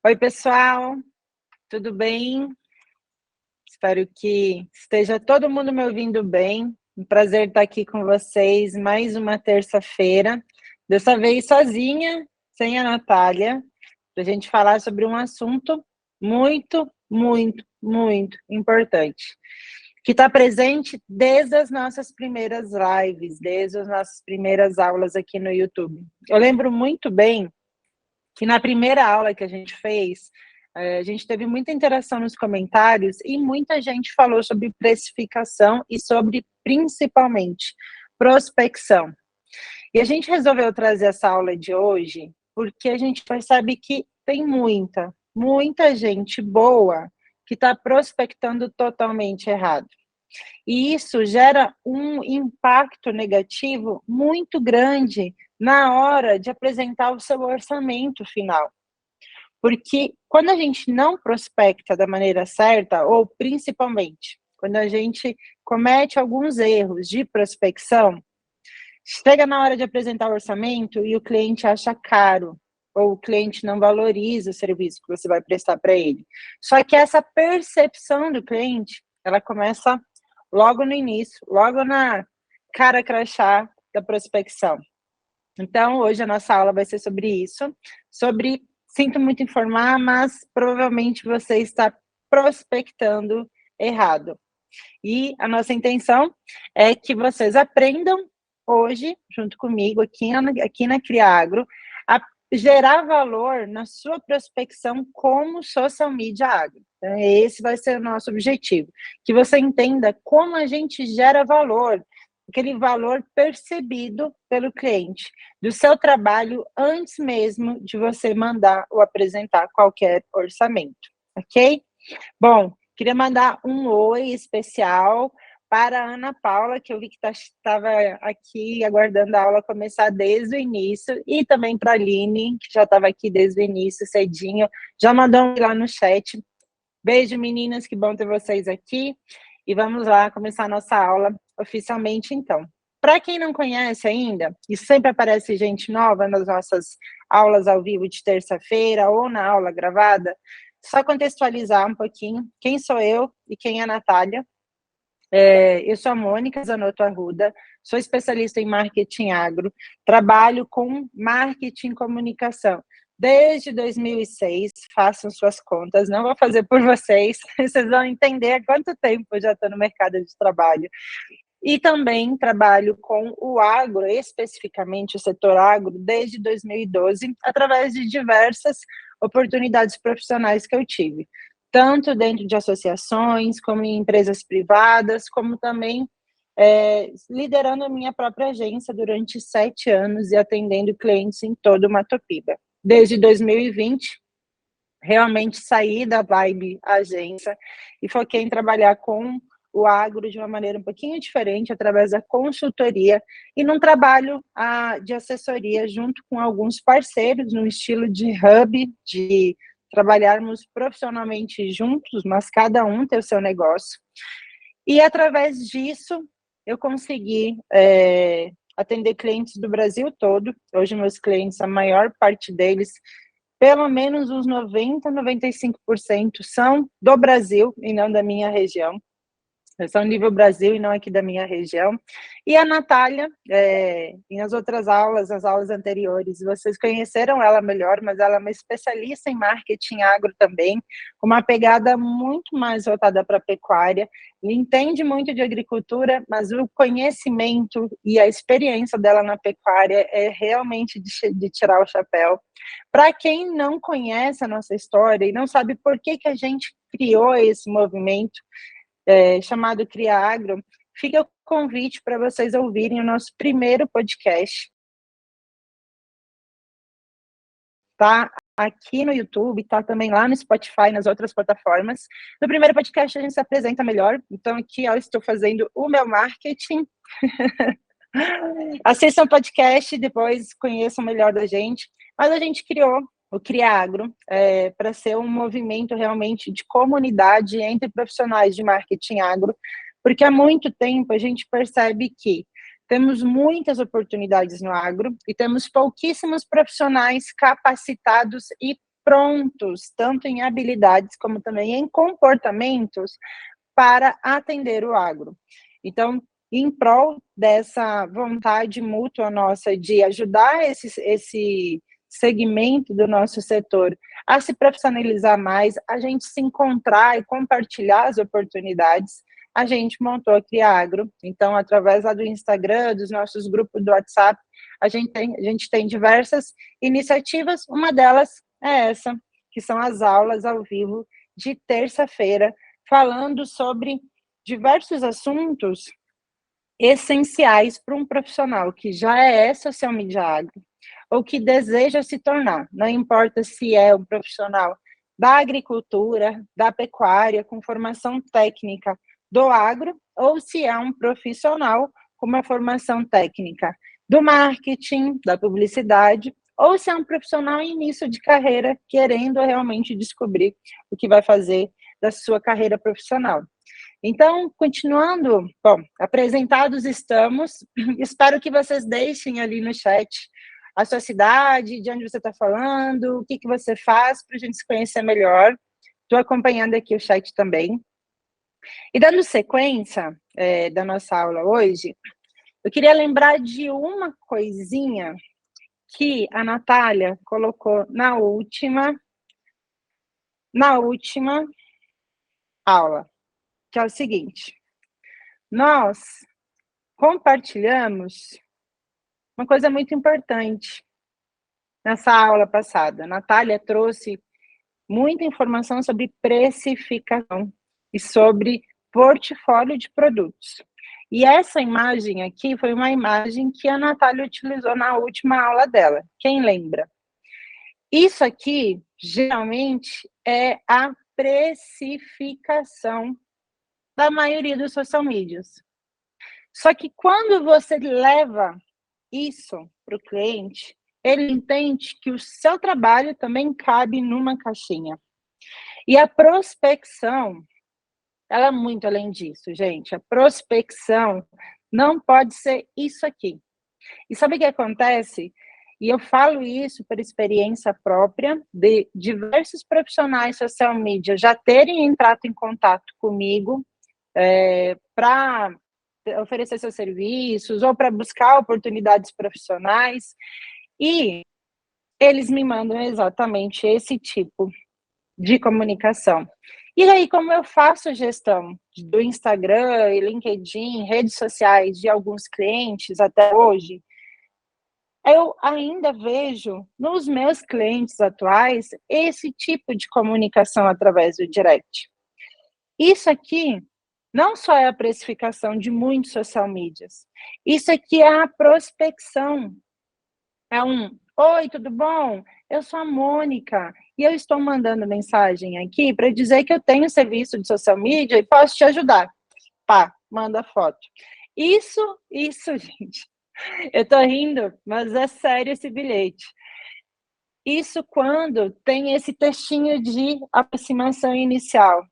Oi, pessoal, tudo bem? Espero que esteja todo mundo me ouvindo bem. Um prazer estar aqui com vocês mais uma terça-feira, dessa vez sozinha, sem a Natália, para a gente falar sobre um assunto muito, muito, muito importante, que está presente desde as nossas primeiras lives, desde as nossas primeiras aulas aqui no YouTube. Eu lembro muito bem que na primeira aula que a gente fez, a gente teve muita interação nos comentários e muita gente falou sobre precificação e sobre, principalmente, prospecção. E a gente resolveu trazer essa aula de hoje porque a gente percebe que tem muita gente boa que está prospectando totalmente errado. E isso gera um impacto negativo muito grande na hora de apresentar o seu orçamento final. Porque quando a gente não prospecta da maneira certa, ou principalmente quando a gente comete alguns erros de prospecção, chega na hora de apresentar o orçamento e o cliente acha caro, ou o cliente não valoriza o serviço que você vai prestar para ele. Só que essa percepção do cliente, ela começa logo no início, logo na cara crachá da prospecção. Então, hoje a nossa aula vai ser sobre isso, sobre, sinto muito informar, mas provavelmente você está prospectando errado. E a nossa intenção é que vocês aprendam hoje, junto comigo, aqui na Criagro, a gerar valor na sua prospecção como social media agro. Então, esse vai ser o nosso objetivo, que você entenda como a gente gera valor, aquele valor percebido pelo cliente, do seu trabalho antes mesmo de você mandar ou apresentar qualquer orçamento, ok? Bom, queria mandar um oi especial para a Ana Paula, que eu vi que estava aqui aguardando a aula começar desde o início, e também para a Aline, que já estava aqui desde o início, cedinho, já mandou um oi lá no chat. Beijo, meninas, que bom ter vocês aqui. E vamos lá começar a nossa aula oficialmente, então. Para quem não conhece ainda, e sempre aparece gente nova nas nossas aulas ao vivo de terça-feira ou na aula gravada, só contextualizar um pouquinho quem sou eu e quem é a Natália. Eu sou a Mônica Zanotto Arruda, sou especialista em marketing agro, trabalho com marketing e comunicação. Desde 2006, façam suas contas, não vou fazer por vocês, vocês vão entender há quanto tempo eu já estou no mercado de trabalho. E também trabalho com o agro, especificamente o setor agro, desde 2012, através de diversas oportunidades profissionais que eu tive, tanto dentro de associações, como em empresas privadas, como também liderando a minha própria agência durante 7 anos e atendendo clientes em todo o Mato Piba. Desde 2020, realmente saí da vibe agência e foquei em trabalhar com o agro de uma maneira um pouquinho diferente, através da consultoria e num trabalho de assessoria junto com alguns parceiros, no estilo de hub, de trabalharmos profissionalmente juntos, mas cada um tem o seu negócio. E através disso, eu consegui atender clientes do Brasil todo. Hoje, meus clientes, a maior parte deles, pelo menos uns 90, 95% são do Brasil e não da minha região. São nível Brasil e não aqui da minha região. E a Natália, nas outras aulas, as aulas anteriores, vocês conheceram ela melhor, mas ela é uma especialista em marketing agro também, com uma pegada muito mais voltada para a pecuária, entende muito de agricultura, mas o conhecimento e a experiência dela na pecuária é realmente de tirar o chapéu. Para quem não conhece a nossa história e não sabe por que a gente criou esse movimento, chamado Criagro, fica o convite para vocês ouvirem o nosso primeiro podcast. Tá aqui no YouTube, tá também lá no Spotify, nas outras plataformas. No primeiro podcast a gente se apresenta melhor, então aqui eu estou fazendo o meu marketing. Assistam o podcast, depois conheçam melhor da gente. Mas a gente criou o Criagro para ser um movimento realmente de comunidade entre profissionais de marketing agro, porque há muito tempo a gente percebe que temos muitas oportunidades no agro e temos pouquíssimos profissionais capacitados e prontos, tanto em habilidades como também em comportamentos, para atender o agro. Então, em prol dessa vontade mútua nossa de ajudar esse segmento do nosso setor a se profissionalizar mais, a gente se encontrar e compartilhar as oportunidades, a gente montou a Criagro. Então, através lá do Instagram, dos nossos grupos do WhatsApp, a gente tem diversas iniciativas, uma delas é essa, que são as aulas ao vivo de terça-feira, falando sobre diversos assuntos essenciais para um profissional que já é social media agro ou que deseja se tornar. Não importa se é um profissional da agricultura, da pecuária, com formação técnica do agro, ou se é um profissional com uma formação técnica do marketing, da publicidade, ou se é um profissional em início de carreira, querendo realmente descobrir o que vai fazer da sua carreira profissional. Então, continuando, bom, apresentados estamos, espero que vocês deixem ali no chat a sua cidade, de onde você está falando, o que você faz para a gente se conhecer melhor. Estou acompanhando aqui o chat também. E dando sequência da nossa aula hoje, eu queria lembrar de uma coisinha que a Natália colocou na última aula, que é o seguinte: nós compartilhamos uma coisa muito importante nessa aula passada. A Natália trouxe muita informação sobre precificação e sobre portfólio de produtos. E essa imagem aqui foi uma imagem que a Natália utilizou na última aula dela. Quem lembra? Isso aqui, geralmente, é a precificação da maioria dos social medias. Só que quando você leva isso para o cliente, ele entende que o seu trabalho também cabe numa caixinha. E a prospecção, ela é muito além disso, gente. A prospecção não pode ser isso aqui. E sabe o que acontece? E eu falo isso por experiência própria, de diversos profissionais social media já terem entrado em contato comigo para oferecer seus serviços ou para buscar oportunidades profissionais, e eles me mandam exatamente esse tipo de comunicação. E aí, como eu faço gestão do Instagram e LinkedIn, redes sociais de alguns clientes até hoje, eu ainda vejo nos meus clientes atuais esse tipo de comunicação através do direct. Isso aqui não só é a precificação de muitos social medias, isso aqui é a prospecção. É um: oi, tudo bom? Eu sou a Mônica e eu estou mandando mensagem aqui para dizer que eu tenho serviço de social media e posso te ajudar. Pá, manda foto. Isso, gente, eu tô rindo, mas é sério esse bilhete. Isso quando tem esse textinho de aproximação inicial.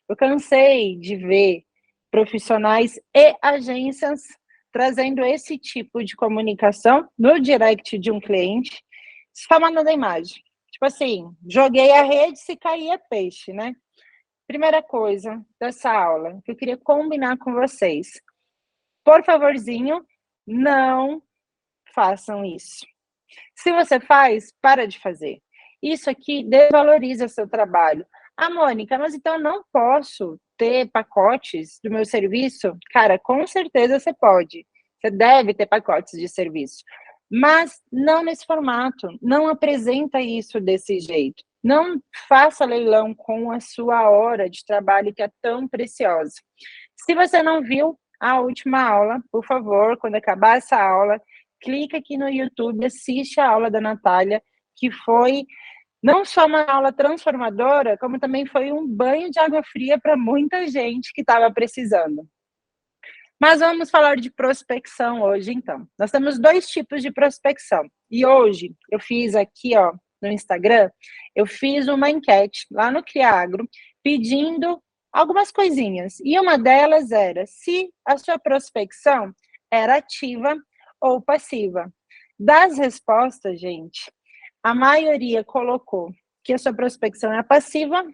Eu cansei de ver profissionais e agências trazendo esse tipo de comunicação no direct de um cliente, só mandando a imagem. Tipo assim, joguei a rede, se cair é peixe, né? Primeira coisa dessa aula que eu queria combinar com vocês. Por favorzinho, não façam isso. Se você faz, para de fazer. Isso aqui desvaloriza seu trabalho. Ah, Mônica, mas então eu não posso ter pacotes do meu serviço? Cara, com certeza você pode. Você deve ter pacotes de serviço. Mas não nesse formato. Não apresenta isso desse jeito. Não faça leilão com a sua hora de trabalho que é tão preciosa. Se você não viu a última aula, por favor, quando acabar essa aula, clica aqui no YouTube, assiste a aula da Natália, que foi não só uma aula transformadora, como também foi um banho de água fria para muita gente que estava precisando. Mas vamos falar de prospecção hoje, então. Nós temos 2 tipos de prospecção. E hoje eu fiz aqui, ó, no Instagram, eu fiz uma enquete lá no Criagro, pedindo algumas coisinhas. E uma delas era se a sua prospecção era ativa ou passiva. Das respostas, gente, a maioria colocou que a sua prospecção é passiva,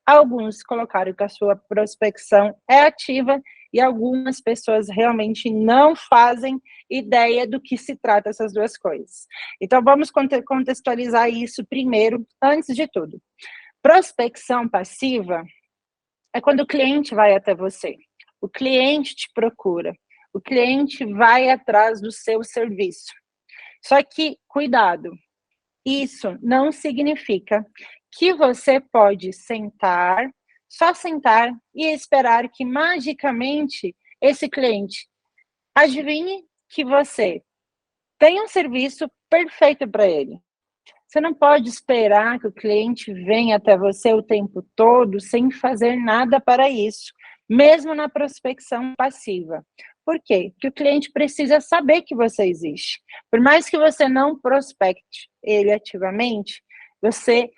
alguns colocaram que a sua prospecção é ativa e algumas pessoas realmente não fazem ideia do que se trata essas duas coisas. Então, vamos contextualizar isso primeiro, antes de tudo. Prospecção passiva é quando o cliente vai até você, o cliente te procura, o cliente vai atrás do seu serviço. Só que, cuidado, isso não significa que você pode sentar, só sentar e esperar que magicamente esse cliente adivinhe que você tem um serviço perfeito para ele. Você não pode esperar que o cliente venha até você o tempo todo sem fazer nada para isso, mesmo na prospecção passiva. Por quê? Porque o cliente precisa saber que você existe. Por mais que você não prospecte ele ativamente, você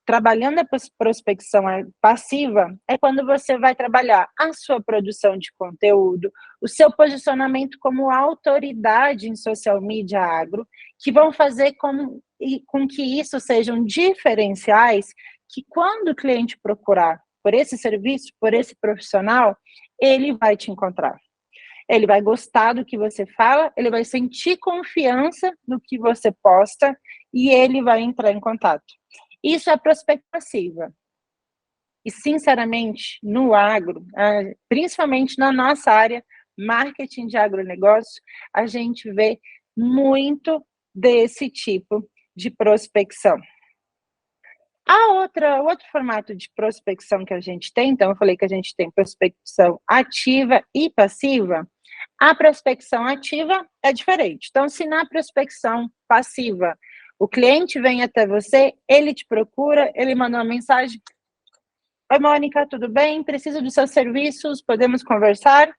trabalhando a prospecção passiva é quando você vai trabalhar a sua produção de conteúdo, o seu posicionamento como autoridade em social media agro, que vão fazer com que isso sejam diferenciais, que quando o cliente procurar por esse serviço, por esse profissional, ele vai te encontrar. Ele vai gostar do que você fala, ele vai sentir confiança no que você posta e ele vai entrar em contato. Isso é prospecção passiva. E, sinceramente, no agro, principalmente na nossa área, marketing de agronegócio, a gente vê muito desse tipo de prospecção. O outro formato de prospecção que a gente tem, então eu falei que a gente tem prospecção ativa e passiva. A prospecção ativa é diferente. Então, se na prospecção passiva o cliente vem até você, ele te procura, ele manda uma mensagem: oi, Mônica, tudo bem? Preciso dos seus serviços, podemos conversar?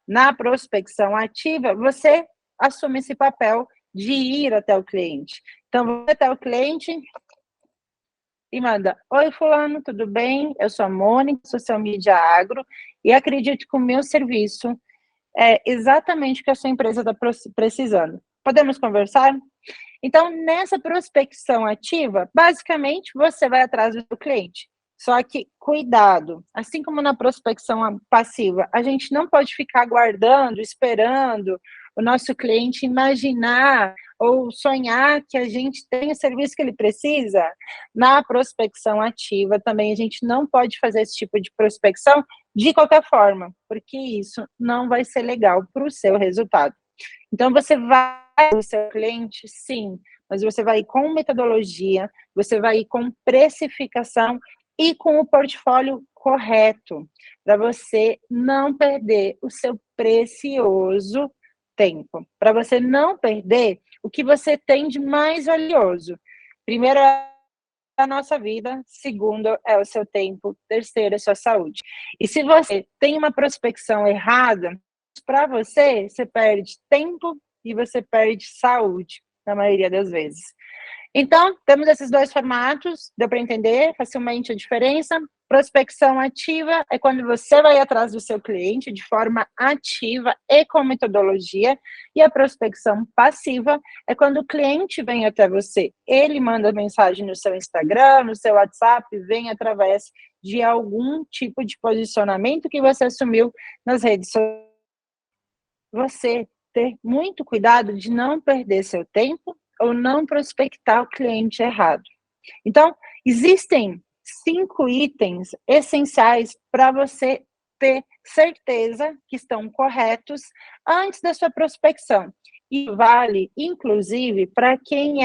Na prospecção ativa, você assume esse papel de ir até o cliente. Então, vai até o cliente e manda: oi, fulano, tudo bem? Eu sou a Mônica, social media agro, e acredito que o meu serviço é exatamente o que a sua empresa está precisando. Podemos conversar? Então, nessa prospecção ativa, basicamente, você vai atrás do cliente. Só que, cuidado, assim como na prospecção passiva, a gente não pode ficar aguardando, esperando o nosso cliente imaginar ou sonhar que a gente tem o serviço que ele precisa. Na prospecção ativa, também a gente não pode fazer esse tipo de prospecção de qualquer forma, porque isso não vai ser legal para o seu resultado. Então, você vai o seu cliente, sim, mas você vai ir com metodologia, você vai ir com precificação e com o portfólio correto, para você não perder o seu precioso tempo, para você não perder o que você tem de mais valioso. Primeiro é a nossa vida, segundo é o seu tempo, terceiro é a sua saúde. E se você tem uma prospecção errada, para você, você perde tempo e você perde saúde, na maioria das vezes. Então, temos esses dois formatos, deu para entender facilmente a diferença. Prospecção ativa é quando você vai atrás do seu cliente de forma ativa e com metodologia, e a prospecção passiva é quando o cliente vem até você. Ele manda mensagem no seu Instagram, no seu WhatsApp, vem através de algum tipo de posicionamento que você assumiu nas redes sociais. Você ter muito cuidado de não perder seu tempo ou não prospectar o cliente errado. Então, existem 5 itens essenciais para você ter certeza que estão corretos antes da sua prospecção. E vale, inclusive, para quem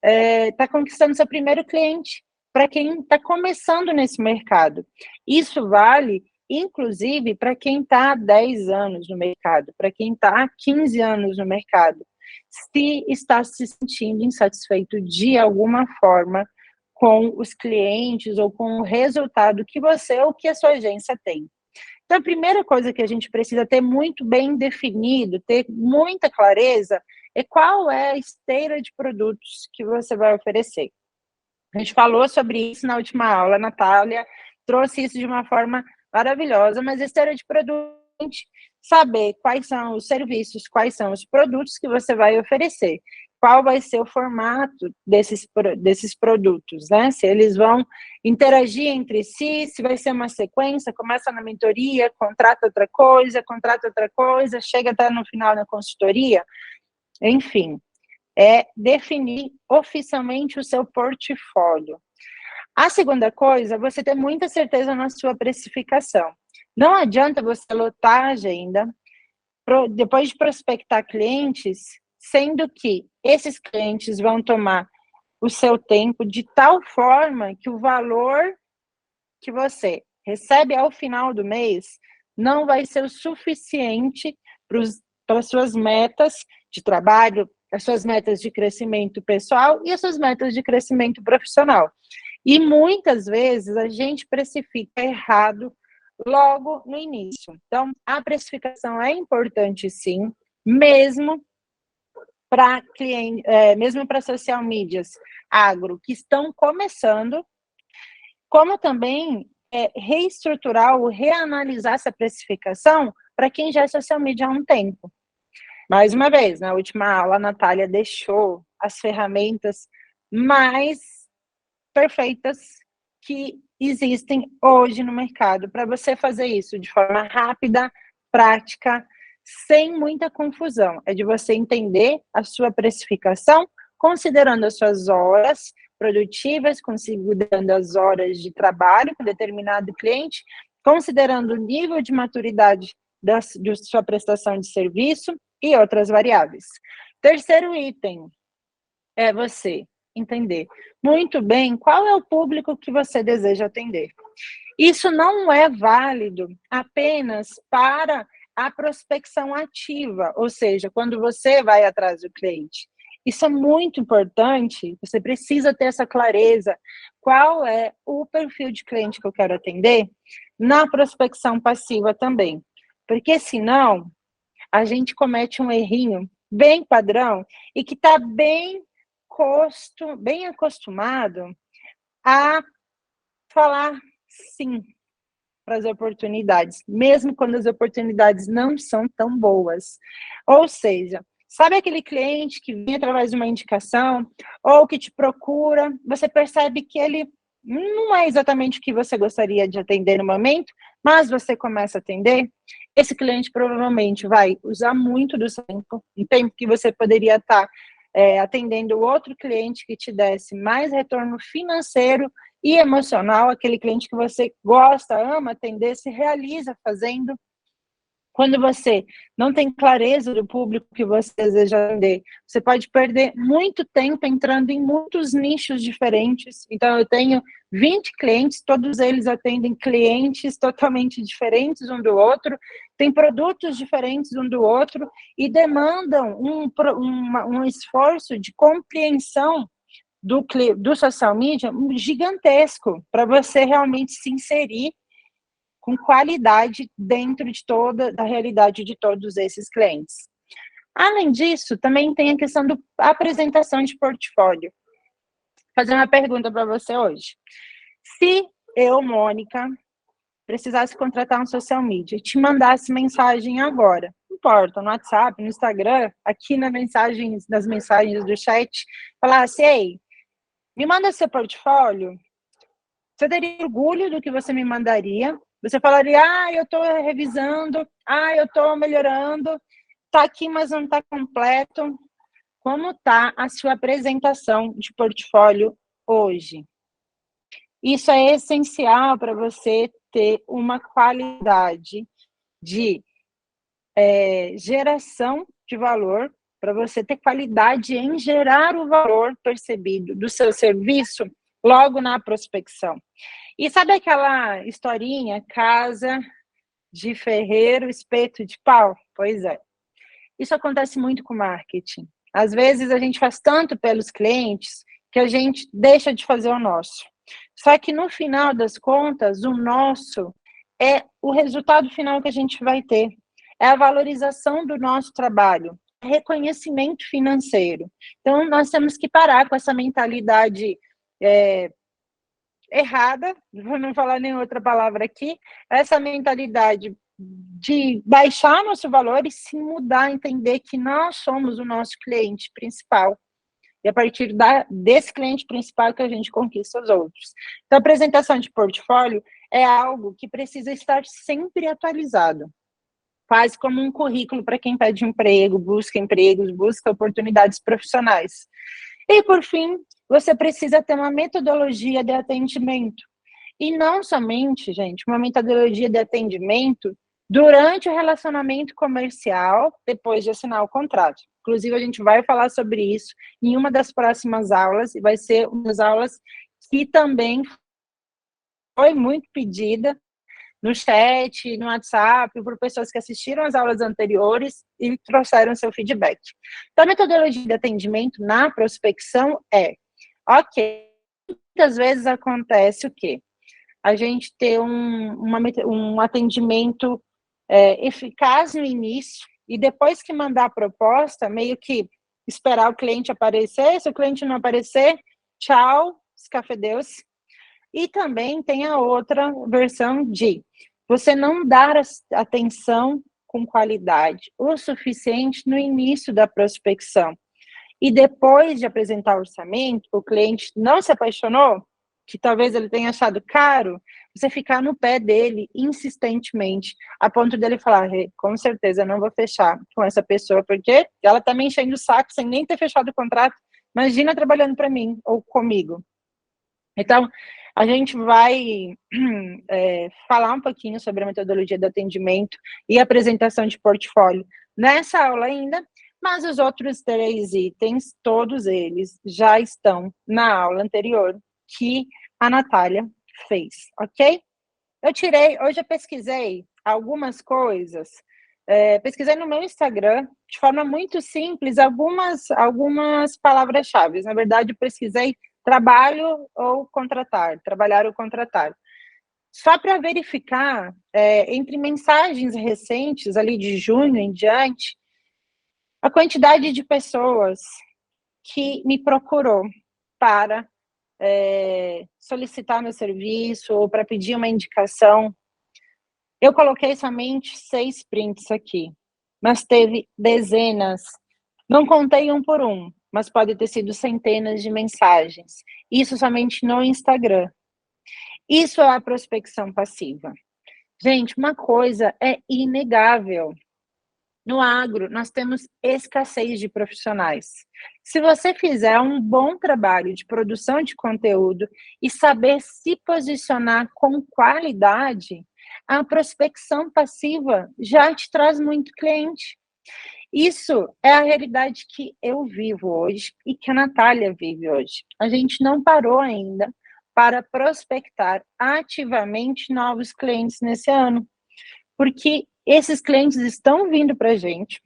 está conquistando seu primeiro cliente, para quem está começando nesse mercado. Isso vale inclusive para quem está há 10 anos no mercado, para quem está há 15 anos no mercado, se está se sentindo insatisfeito de alguma forma com os clientes ou com o resultado que você ou que a sua agência tem. Então, a primeira coisa que a gente precisa ter muito bem definido, ter muita clareza, é qual é a esteira de produtos que você vai oferecer. A gente falou sobre isso na última aula, a Natália trouxe isso de uma forma maravilhosa, mas esteira de produto, saber quais são os serviços, quais são os produtos que você vai oferecer. qual vai ser o formato desses produtos, né? Se eles vão interagir entre si, se vai ser uma sequência, começa na mentoria, contrata outra coisa, chega até no final na consultoria, enfim, é definir oficialmente o seu portfólio. A segunda coisa, você ter muita certeza na sua precificação. Não adianta você lotar a agenda, depois de prospectar clientes, sendo que esses clientes vão tomar o seu tempo de tal forma que o valor que você recebe ao final do mês não vai ser o suficiente para as suas metas de trabalho, as suas metas de crescimento pessoal e as suas metas de crescimento profissional. E muitas vezes a gente precifica errado logo no início. Então, a precificação é importante sim, mesmo para cliente, mesmo para social medias agro que estão começando, como também reestruturar ou reanalisar essa precificação para quem já é social media há um tempo. Mais uma vez, na última aula, a Natália deixou as ferramentas mais perfeitas que existem hoje no mercado para você fazer isso de forma rápida, prática, sem muita confusão. É de você entender a sua precificação, considerando as suas horas produtivas, considerando as horas de trabalho com determinado cliente, considerando o nível de maturidade de sua prestação de serviço e outras variáveis. Terceiro item é você entender muito bem qual é o público que você deseja atender. Isso não é válido apenas para a prospecção ativa, ou seja, quando você vai atrás do cliente. Isso é muito importante, você precisa ter essa clareza, qual é o perfil de cliente que eu quero atender, na prospecção passiva também. Porque senão, a gente comete um errinho bem padrão e que está bem acostumado a falar sim para as oportunidades, mesmo quando as oportunidades não são tão boas. Ou seja, sabe aquele cliente que vem através de uma indicação ou que te procura, você percebe que ele não é exatamente o que você gostaria de atender no momento, mas você começa a atender, esse cliente provavelmente vai usar muito do seu tempo, um tempo que você poderia estar atendendo outro cliente que te desse mais retorno financeiro e emocional, aquele cliente que você gosta, ama atender, se realiza fazendo. Quando você não tem clareza do público que você deseja atender, você pode perder muito tempo entrando em muitos nichos diferentes. Então, eu tenho 20 clientes, todos eles atendem clientes totalmente diferentes um do outro, têm produtos diferentes um do outro e demandam um esforço de compreensão do social media gigantesco para você realmente se inserir com qualidade dentro de toda a realidade de todos esses clientes. Além disso, também tem a questão da apresentação de portfólio. Vou fazer uma pergunta para você hoje. Se eu, Mônica, precisasse contratar um social media e te mandasse mensagem agora, não importa, no WhatsApp, no Instagram, aqui nas mensagens do chat, falasse, ei, me manda seu portfólio, você teria orgulho do que você me mandaria? Você falaria, eu estou revisando, eu estou melhorando, está aqui, mas não está completo. Como está a sua apresentação de portfólio hoje? Isso é essencial para você ter uma qualidade de geração de valor, para você ter qualidade em gerar o valor percebido do seu serviço logo na prospecção. E sabe aquela historinha, casa de ferreiro, espeto de pau? Pois é. Isso acontece muito com marketing. Às vezes a gente faz tanto pelos clientes que a gente deixa de fazer o nosso. Só que no final das contas, o nosso é o resultado final que a gente vai ter. É a valorização do nosso trabalho, reconhecimento financeiro. Então, nós temos que parar com essa mentalidade errada, vou não falar nem outra palavra aqui, essa mentalidade de baixar nosso valor e se mudar, entender que nós somos o nosso cliente principal. E a partir desse cliente principal que a gente conquista os outros. Então, a apresentação de portfólio é algo que precisa estar sempre atualizado. Quase como um currículo para quem pede emprego, busca empregos, busca oportunidades profissionais. E, por fim, você precisa ter uma metodologia de atendimento. E não somente, gente, uma metodologia de atendimento durante o relacionamento comercial, depois de assinar o contrato. Inclusive, a gente vai falar sobre isso em uma das próximas aulas, e vai ser uma das aulas que também foi muito pedida no chat, no WhatsApp, por pessoas que assistiram as aulas anteriores e trouxeram seu feedback. Então, a metodologia de atendimento na prospecção é, ok, muitas vezes acontece o quê? A gente ter um atendimento eficaz no início e depois que mandar a proposta, meio que esperar o cliente aparecer, se o cliente não aparecer, tchau, escafedeu-se. E também tem a outra versão de você não dar atenção com qualidade o suficiente no início da prospecção. E depois de apresentar o orçamento, o cliente não se apaixonou, que talvez ele tenha achado caro, você ficar no pé dele insistentemente, a ponto dele falar, com certeza, eu não vou fechar com essa pessoa, porque ela está me enchendo o saco sem nem ter fechado o contrato, imagina trabalhando para mim ou comigo. Então, a gente vai falar um pouquinho sobre a metodologia do atendimento e apresentação de portfólio nessa aula ainda, mas os outros 3 itens, todos eles já estão na aula anterior que a Natália fez, ok? Hoje eu pesquisei algumas coisas, pesquisei no meu Instagram, de forma muito simples, algumas palavras-chave. Na verdade, eu pesquisei trabalho ou contratar, trabalhar ou contratar. Só para verificar, entre mensagens recentes, ali de junho em diante, a quantidade de pessoas que me procurou para solicitar meu serviço ou para pedir uma indicação. Eu coloquei somente 6 prints aqui, mas teve dezenas. Não contei um por um, mas pode ter sido centenas de mensagens. Isso somente no Instagram. Isso é a prospecção passiva. Gente, uma coisa é inegável. No agro, nós temos escassez de profissionais. Se você fizer um bom trabalho de produção de conteúdo e saber se posicionar com qualidade, a prospecção passiva já te traz muito cliente. Isso é a realidade que eu vivo hoje e que a Natália vive hoje. A gente não parou ainda para prospectar ativamente novos clientes nesse ano, porque esses clientes estão vindo para a gente.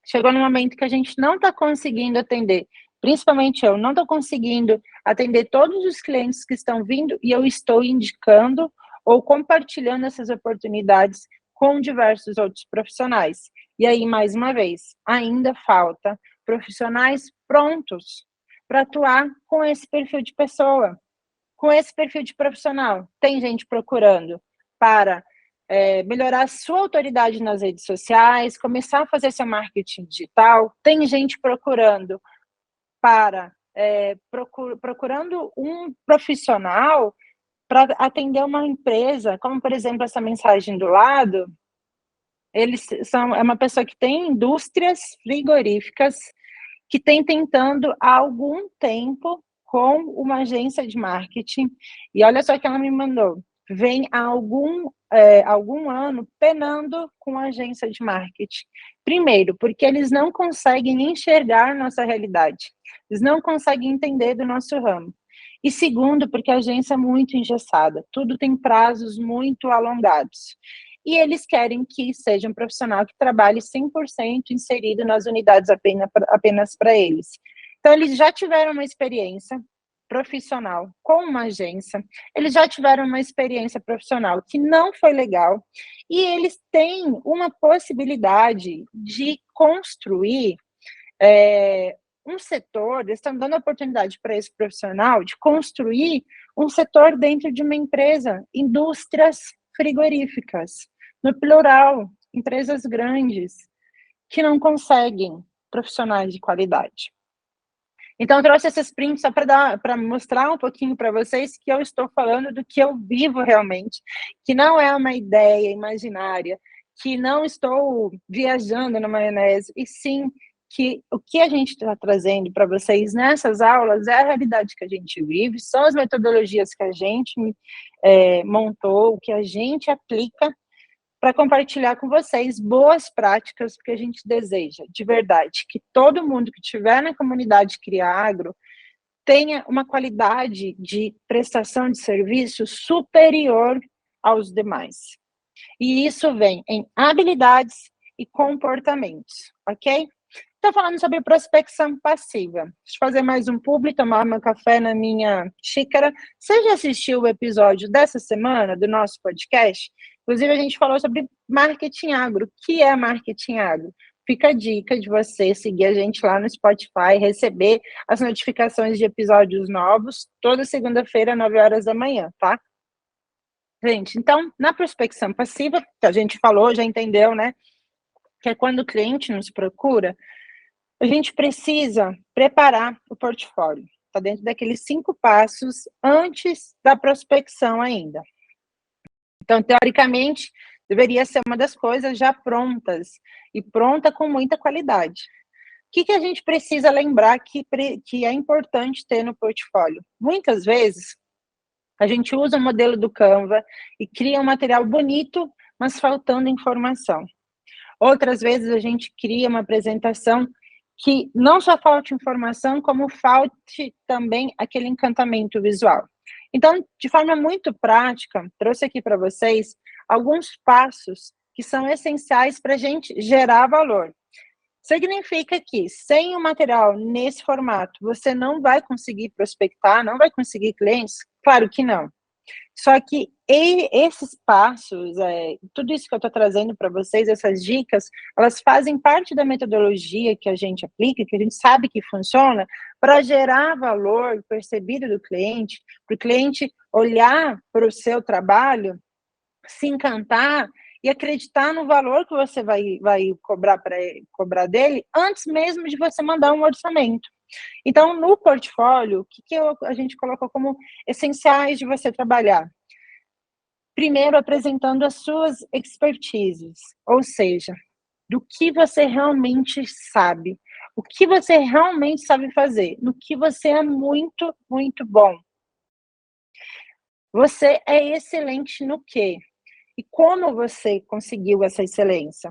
Chegou no momento que a gente não está conseguindo atender, principalmente eu, não estou conseguindo atender todos os clientes que estão vindo e eu estou indicando ou compartilhando essas oportunidades com diversos outros profissionais. E aí, mais uma vez, ainda falta profissionais prontos para atuar com esse perfil de pessoa, com esse perfil de profissional. Tem gente procurando para melhorar a sua autoridade nas redes sociais, começar a fazer seu marketing digital. Tem gente procurando para procurando um profissional para atender uma empresa, como por exemplo essa mensagem do lado. É uma pessoa que tem indústrias frigoríficas que tem tentando há algum tempo com uma agência de marketing, e olha só que ela me mandou, vem há algum ano penando com a agência de marketing. Primeiro, porque eles não conseguem enxergar nossa realidade, eles não conseguem entender do nosso ramo. E segundo, porque a agência é muito engessada, tudo tem prazos muito alongados. E eles querem que seja um profissional que trabalhe 100% inserido nas unidades apenas para eles. Então, eles já tiveram uma experiência profissional com uma agência, eles já tiveram uma experiência profissional que não foi legal, e eles têm uma possibilidade de construir um setor, eles estão dando oportunidade para esse profissional de construir um setor dentro de uma empresa, indústrias frigoríficas, no plural, empresas grandes, que não conseguem profissionais de qualidade. Então, eu trouxe esses prints só para mostrar um pouquinho para vocês que eu estou falando do que eu vivo realmente, que não é uma ideia imaginária, que não estou viajando na maionese, e sim que o que a gente está trazendo para vocês nessas aulas é a realidade que a gente vive, são as metodologias que a gente montou, o que a gente aplica para compartilhar com vocês boas práticas, porque a gente deseja, de verdade, que todo mundo que estiver na comunidade CriAgro tenha uma qualidade de prestação de serviço superior aos demais. E isso vem em habilidades e comportamentos, ok? Estou falando sobre prospecção passiva. Deixa eu fazer mais um publi, tomar meu café na minha xícara. Você já assistiu o episódio dessa semana do nosso podcast? Inclusive, a gente falou sobre marketing agro. O que é marketing agro? Fica a dica de você seguir a gente lá no Spotify, receber as notificações de episódios novos toda segunda-feira, 9 horas da manhã, tá? Gente, então, na prospecção passiva, que a gente falou, já entendeu, né? Que é quando o cliente nos procura, a gente precisa preparar o portfólio. Está dentro daqueles 5 passos antes da prospecção ainda. Então, teoricamente, deveria ser uma das coisas já prontas, e pronta com muita qualidade. O que a gente precisa lembrar que é importante ter no portfólio? Muitas vezes, a gente usa o modelo do Canva e cria um material bonito, mas faltando informação. Outras vezes, a gente cria uma apresentação que não só falte informação, como falte também aquele encantamento visual. Então, de forma muito prática, trouxe aqui para vocês alguns passos que são essenciais para a gente gerar valor. Significa que, sem o material nesse formato, você não vai conseguir prospectar, não vai conseguir clientes? Claro que não. Só que esses passos, tudo isso que eu estou trazendo para vocês, essas dicas, elas fazem parte da metodologia que a gente aplica, que a gente sabe que funciona, para gerar valor percebido do cliente, para o cliente olhar para o seu trabalho, se encantar e acreditar no valor que você vai cobrar dele, antes mesmo de você mandar um orçamento. Então, no portfólio, o que a gente colocou como essenciais de você trabalhar? Primeiro, apresentando as suas expertises, ou seja, do que você realmente sabe, o que você realmente sabe fazer, no que você é muito, muito bom. Você é excelente no quê? E como você conseguiu essa excelência?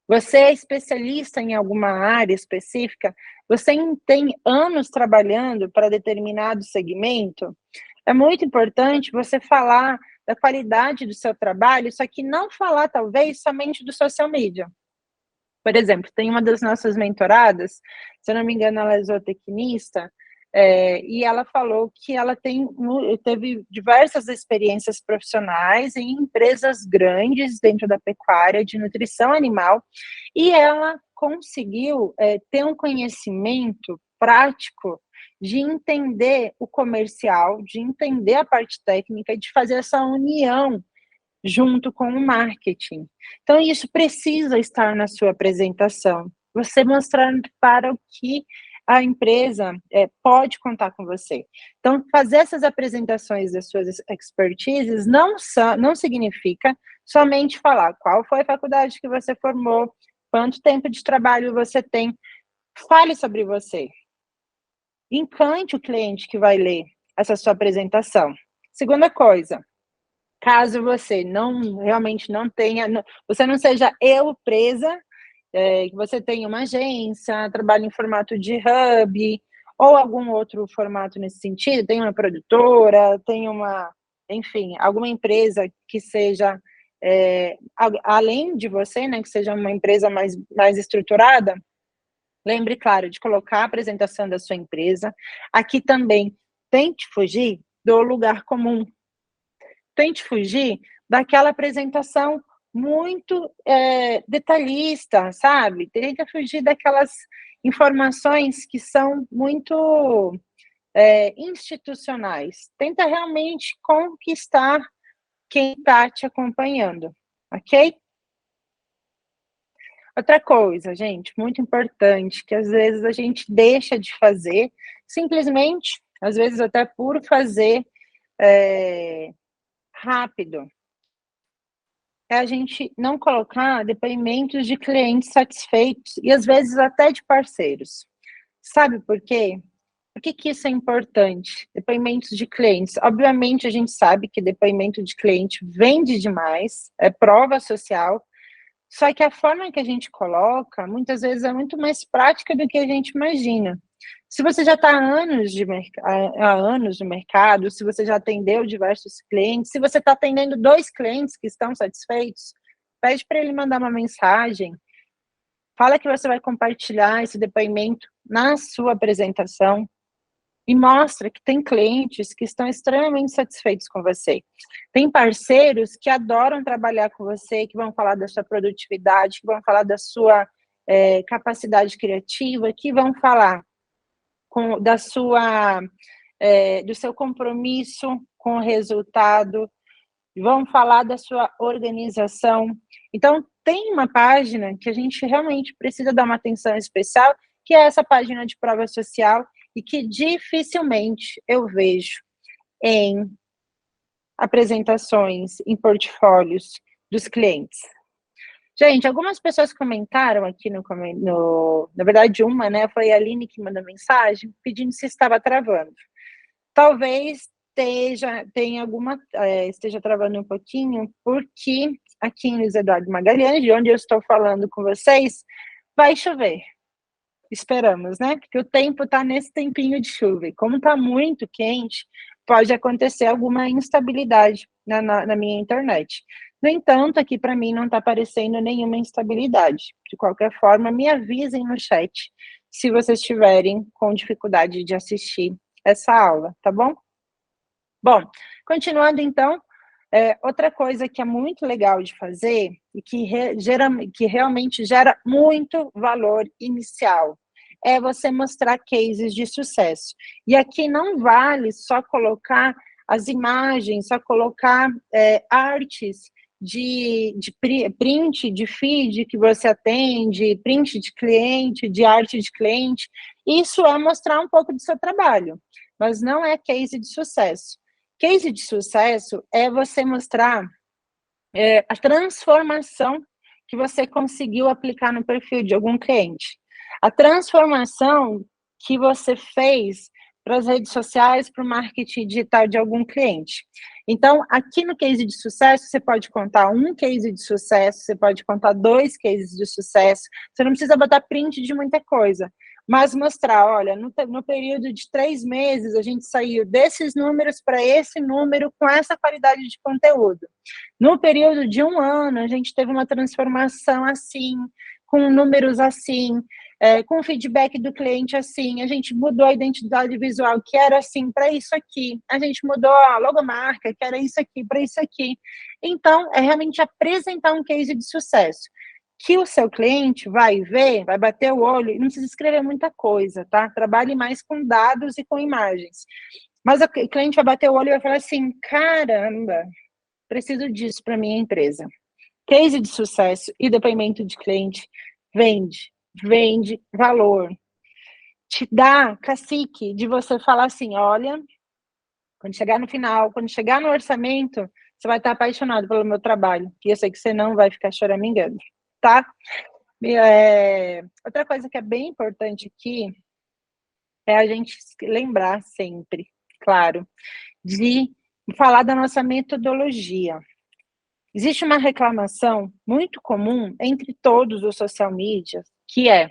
Você é especialista em alguma área específica? Você tem anos trabalhando para determinado segmento? É muito importante você falar da qualidade do seu trabalho, só que não falar, talvez, somente do social media. Por exemplo, tem uma das nossas mentoradas, se eu não me engano, ela é zootecnista, e ela falou que ela teve diversas experiências profissionais em empresas grandes dentro da pecuária, de nutrição animal, e ela conseguiu ter um conhecimento prático de entender o comercial, de entender a parte técnica, de fazer essa união junto com o marketing. Então, isso precisa estar na sua apresentação. Você mostrando para o que a empresa pode contar com você. Então, fazer essas apresentações das suas expertises não significa somente falar qual foi a faculdade que você formou, quanto tempo de trabalho você tem. Fale sobre você. Encante o cliente que vai ler essa sua apresentação. Segunda coisa, caso você realmente não tenha, você não seja presa, que você tenha uma agência, trabalhe em formato de hub, ou algum outro formato nesse sentido, tem uma produtora, enfim, alguma empresa que seja, além de você, né, que seja uma empresa mais estruturada, lembre, claro, de colocar a apresentação da sua empresa. Aqui também, tente fugir do lugar comum. Tente fugir daquela apresentação muito detalhista, sabe? Tenta fugir daquelas informações que são muito institucionais. Tenta realmente conquistar quem está te acompanhando, ok? Outra coisa, gente, muito importante, que às vezes a gente deixa de fazer, simplesmente, às vezes até por fazer rápido, é a gente não colocar depoimentos de clientes satisfeitos e às vezes até de parceiros. Sabe por quê? Por que que isso é importante? Depoimentos de clientes. Obviamente, a gente sabe que depoimento de cliente vende demais, é prova social, só que a forma que a gente coloca, muitas vezes, é muito mais prática do que a gente imagina. Se você já está há anos no mercado, se você já atendeu diversos clientes, se você está atendendo 2 clientes que estão satisfeitos, pede para ele mandar uma mensagem, fala que você vai compartilhar esse depoimento na sua apresentação e mostra que tem clientes que estão extremamente satisfeitos com você. Tem parceiros que adoram trabalhar com você, que vão falar da sua produtividade, que vão falar da sua capacidade criativa, que vão falar do seu compromisso com o resultado, vão falar da sua organização. Então, tem uma página que a gente realmente precisa dar uma atenção especial, que é essa página de prova social, e que dificilmente eu vejo em apresentações, em portfólios dos clientes. Gente, algumas pessoas comentaram aqui na verdade uma, né, foi a Aline que mandou mensagem, pedindo se estava travando. Talvez esteja travando um pouquinho, porque aqui em Luiz Eduardo Magalhães, de onde eu estou falando com vocês, vai chover. Esperamos, né? Porque o tempo está nesse tempinho de chuva. E como está muito quente, pode acontecer alguma instabilidade na minha internet. No entanto, aqui para mim não está aparecendo nenhuma instabilidade. De qualquer forma, me avisem no chat se vocês estiverem com dificuldade de assistir essa aula, tá bom? Bom, continuando então, outra coisa que é muito legal de fazer e que realmente gera muito valor inicial é você mostrar cases de sucesso. E aqui não vale só colocar as imagens, só colocar artes de print, de feed que você atende, print de cliente, de arte de cliente. Isso é mostrar um pouco do seu trabalho, mas não é case de sucesso. Case de sucesso é você mostrar a transformação que você conseguiu aplicar no perfil de algum cliente. A transformação que você fez para as redes sociais, para o marketing digital de algum cliente. Então, aqui no case de sucesso, você pode contar um case de sucesso, você pode contar 2 cases de sucesso, você não precisa botar print de muita coisa, mas mostrar, olha, no período de 3 meses, a gente saiu desses números para esse número com essa qualidade de conteúdo. No período de 1 ano, a gente teve uma transformação assim, com números assim, com o feedback do cliente assim, a gente mudou a identidade visual, que era assim, para isso aqui, a gente mudou a logomarca, que era isso aqui, para isso aqui. Então, é realmente apresentar um case de sucesso, que o seu cliente vai ver, vai bater o olho, e não precisa escrever muita coisa, tá? Trabalhe mais com dados e com imagens. Mas o cliente vai bater o olho e vai falar assim, caramba, preciso disso para minha empresa. Case de sucesso e depoimento de cliente vende valor. Te dá cacique de você falar assim, olha, quando chegar no final, quando chegar no orçamento, você vai estar apaixonado pelo meu trabalho, e eu sei que você não vai ficar choramingando, tá? Outra coisa que é bem importante aqui é a gente lembrar sempre, claro, de falar da nossa metodologia. Existe uma reclamação muito comum entre todos os social media, que é,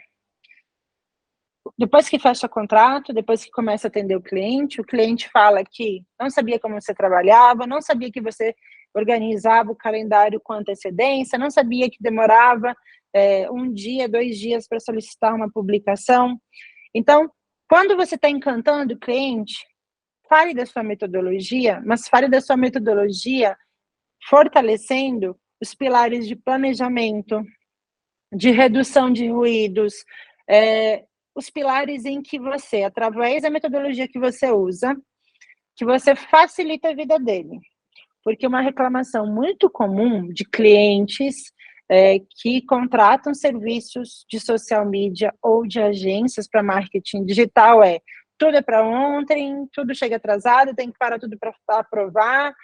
depois que fecha o contrato, depois que começa a atender o cliente fala que não sabia como você trabalhava, não sabia que você organizava o calendário com antecedência, não sabia que demorava 1 dia, 2 dias para solicitar uma publicação. Então, quando você está encantando o cliente, fale da sua metodologia, mas fale da sua metodologia fortalecendo os pilares de planejamento, de redução de ruídos, os pilares em que você, através da metodologia que você usa, que você facilita a vida dele. Porque uma reclamação muito comum de clientes que contratam serviços de social media ou de agências para marketing digital, tudo é para ontem, tudo chega atrasado, tem que parar tudo para aprovar,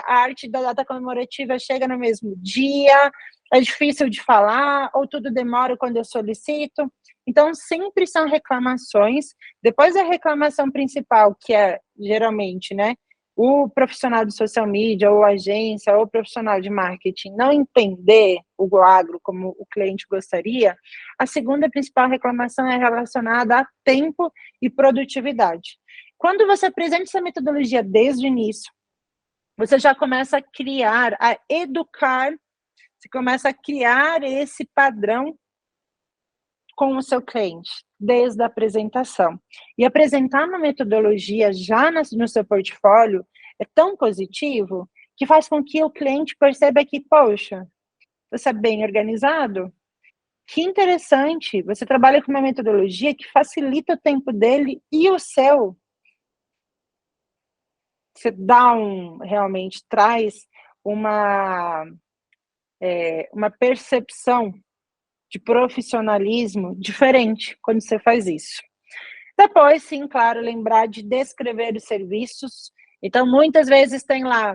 a arte da data comemorativa chega no mesmo dia, é difícil de falar, ou tudo demora quando eu solicito. Então, sempre são reclamações. Depois da reclamação principal, que é, geralmente, né, o profissional de social media, ou agência, ou profissional de marketing não entender o agro como o cliente gostaria, a segunda principal reclamação é relacionada a tempo e produtividade. Quando você apresenta essa metodologia desde o início, você já começa a criar, a educar, você começa a criar esse padrão com o seu cliente, desde a apresentação. E apresentar uma metodologia já no seu portfólio é tão positivo que faz com que o cliente perceba que, poxa, você é bem organizado? Que interessante, você trabalha com uma metodologia que facilita o tempo dele e o seu. Você realmente traz uma percepção de profissionalismo diferente quando você faz isso. Depois, sim, claro, lembrar de descrever os serviços. Então, muitas vezes tem lá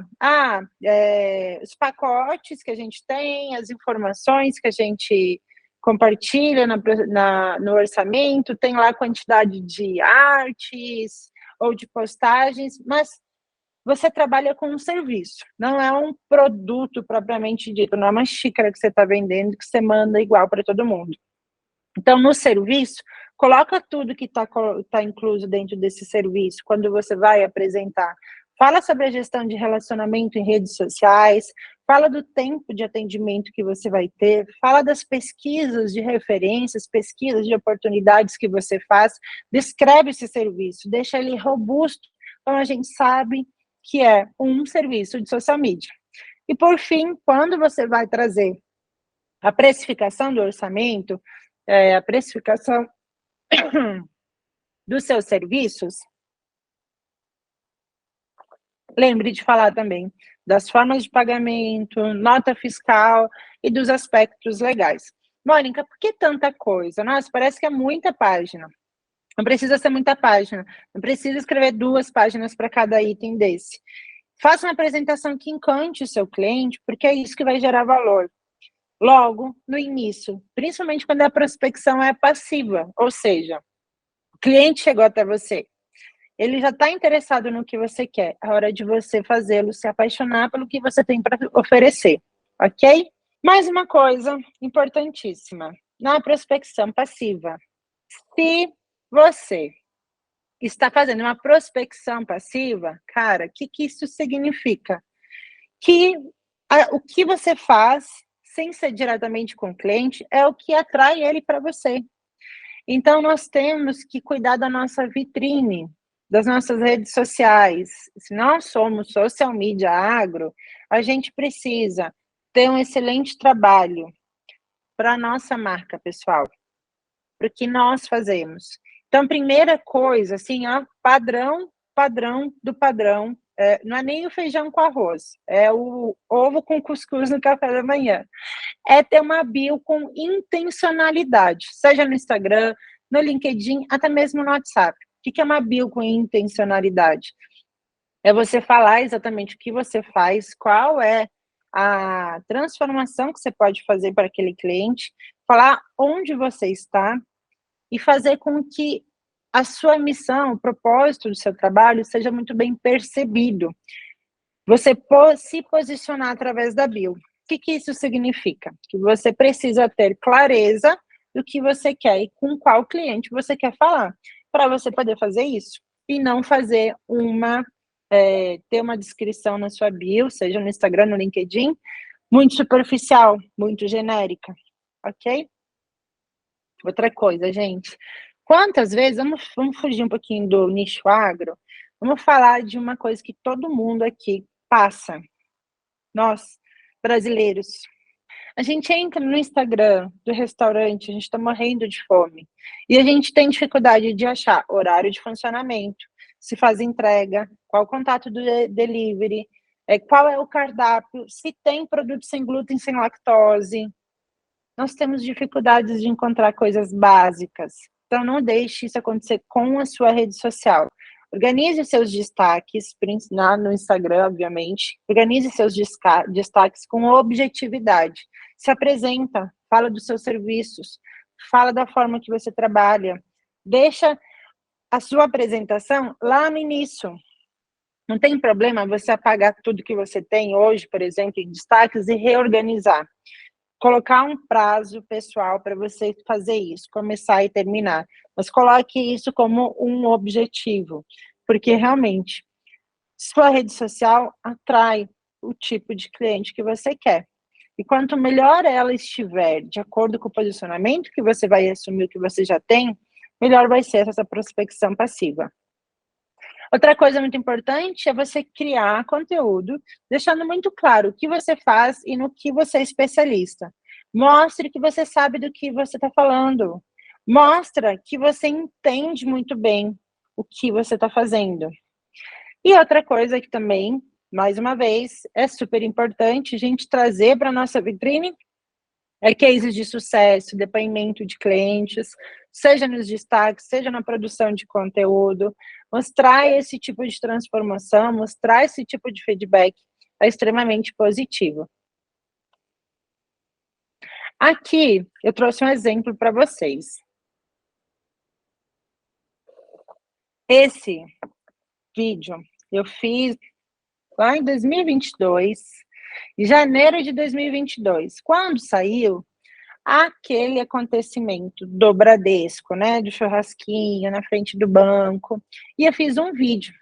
os pacotes que a gente tem, as informações que a gente compartilha no orçamento, tem lá a quantidade de artes ou de postagens, mas você trabalha com um serviço, não é um produto propriamente dito, não é uma xícara que você está vendendo que você manda igual para todo mundo. Então, no serviço, coloca tudo que tá incluso dentro desse serviço, quando você vai apresentar. Fala sobre a gestão de relacionamento em redes sociais, fala do tempo de atendimento que você vai ter, fala das pesquisas de referências, pesquisas de oportunidades que você faz, descreve esse serviço, deixa ele robusto, então a gente sabe que é um serviço de social media. E, por fim, quando você vai trazer a precificação do orçamento, a precificação dos seus serviços, lembre de falar também das formas de pagamento, nota fiscal e dos aspectos legais. Mônica, por que tanta coisa? Nossa, parece que é muita página. Não precisa ser muita página, não precisa escrever 2 páginas para cada item desse. Faça uma apresentação que encante o seu cliente, porque é isso que vai gerar valor. Logo, no início, principalmente quando a prospecção é passiva, ou seja, o cliente chegou até você, ele já está interessado no que você quer, é hora de você fazê-lo se apaixonar pelo que você tem para oferecer, ok? Mais uma coisa importantíssima, na prospecção passiva, se você está fazendo uma prospecção passiva, cara, o que isso significa? Que o que você faz, sem ser diretamente com o cliente, é o que atrai ele para você. Então, nós temos que cuidar da nossa vitrine, das nossas redes sociais. Se nós somos social media agro, a gente precisa ter um excelente trabalho para a nossa marca pessoal, para o que nós fazemos. Então, primeira coisa, assim, padrão do padrão, não é nem o feijão com arroz, é o ovo com cuscuz no café da manhã. É ter uma bio com intencionalidade, seja no Instagram, no LinkedIn, até mesmo no WhatsApp. O que é uma bio com intencionalidade? É você falar exatamente o que você faz, qual é a transformação que você pode fazer para aquele cliente, falar onde você está e fazer com que a sua missão, o propósito do seu trabalho seja muito bem percebido. Você se posicionar através da bio. O que isso significa? Que você precisa ter clareza do que você quer e com qual cliente você quer falar, para você poder fazer isso. E não fazer ter uma descrição na sua bio, seja no Instagram, no LinkedIn, muito superficial, muito genérica, ok? Outra coisa, gente, quantas vezes, vamos fugir um pouquinho do nicho agro, vamos falar de uma coisa que todo mundo aqui passa, nós, brasileiros. A gente entra no Instagram do restaurante, a gente está morrendo de fome, e a gente tem dificuldade de achar horário de funcionamento, se faz entrega, qual o contato do delivery, qual é o cardápio, se tem produto sem glúten, sem lactose, nós temos dificuldades de encontrar coisas básicas. Então, não deixe isso acontecer com a sua rede social. Organize seus destaques no Instagram, obviamente. Organize seus destaques com objetividade. Se apresenta, fala dos seus serviços, fala da forma que você trabalha. Deixa a sua apresentação lá no início. Não tem problema você apagar tudo que você tem hoje, por exemplo, em destaques e reorganizar. Colocar um prazo pessoal para você fazer isso, começar e terminar. Mas coloque isso como um objetivo, porque realmente sua rede social atrai o tipo de cliente que você quer. E quanto melhor ela estiver, de acordo com o posicionamento que você vai assumir, que você já tem, melhor vai ser essa prospecção passiva. Outra coisa muito importante é você criar conteúdo, deixando muito claro o que você faz e no que você é especialista. Mostre que você sabe do que você está falando. Mostra que você entende muito bem o que você está fazendo. E outra coisa que também, mais uma vez, é super importante a gente trazer para a nossa vitrine é cases de sucesso, depoimento de clientes, seja nos destaques, seja na produção de conteúdo. Mostrar esse tipo de transformação, mostrar esse tipo de feedback é extremamente positivo. Aqui, eu trouxe um exemplo para vocês. Esse vídeo eu fiz lá em 2022, em janeiro de 2022. Quando saiu aquele acontecimento do Bradesco, né, do churrasquinho na frente do banco, e eu fiz um vídeo,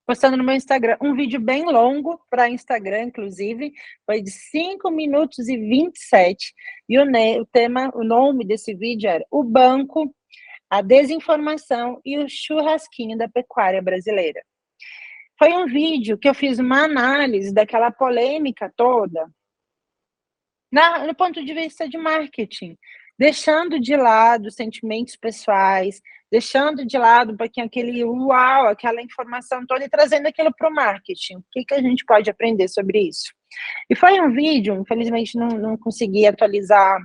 postando no meu Instagram, um vídeo bem longo para Instagram, inclusive, foi de 5 minutos e 27, e o nome desse vídeo era O Banco, a Desinformação e o Churrasquinho da Pecuária Brasileira. Foi um vídeo que eu fiz uma análise daquela polêmica toda, no ponto de vista de marketing, deixando de lado sentimentos pessoais, deixando de lado um pouquinho aquele uau, aquela informação toda e trazendo aquilo para o marketing. O que a gente pode aprender sobre isso? E foi um vídeo, infelizmente não consegui atualizar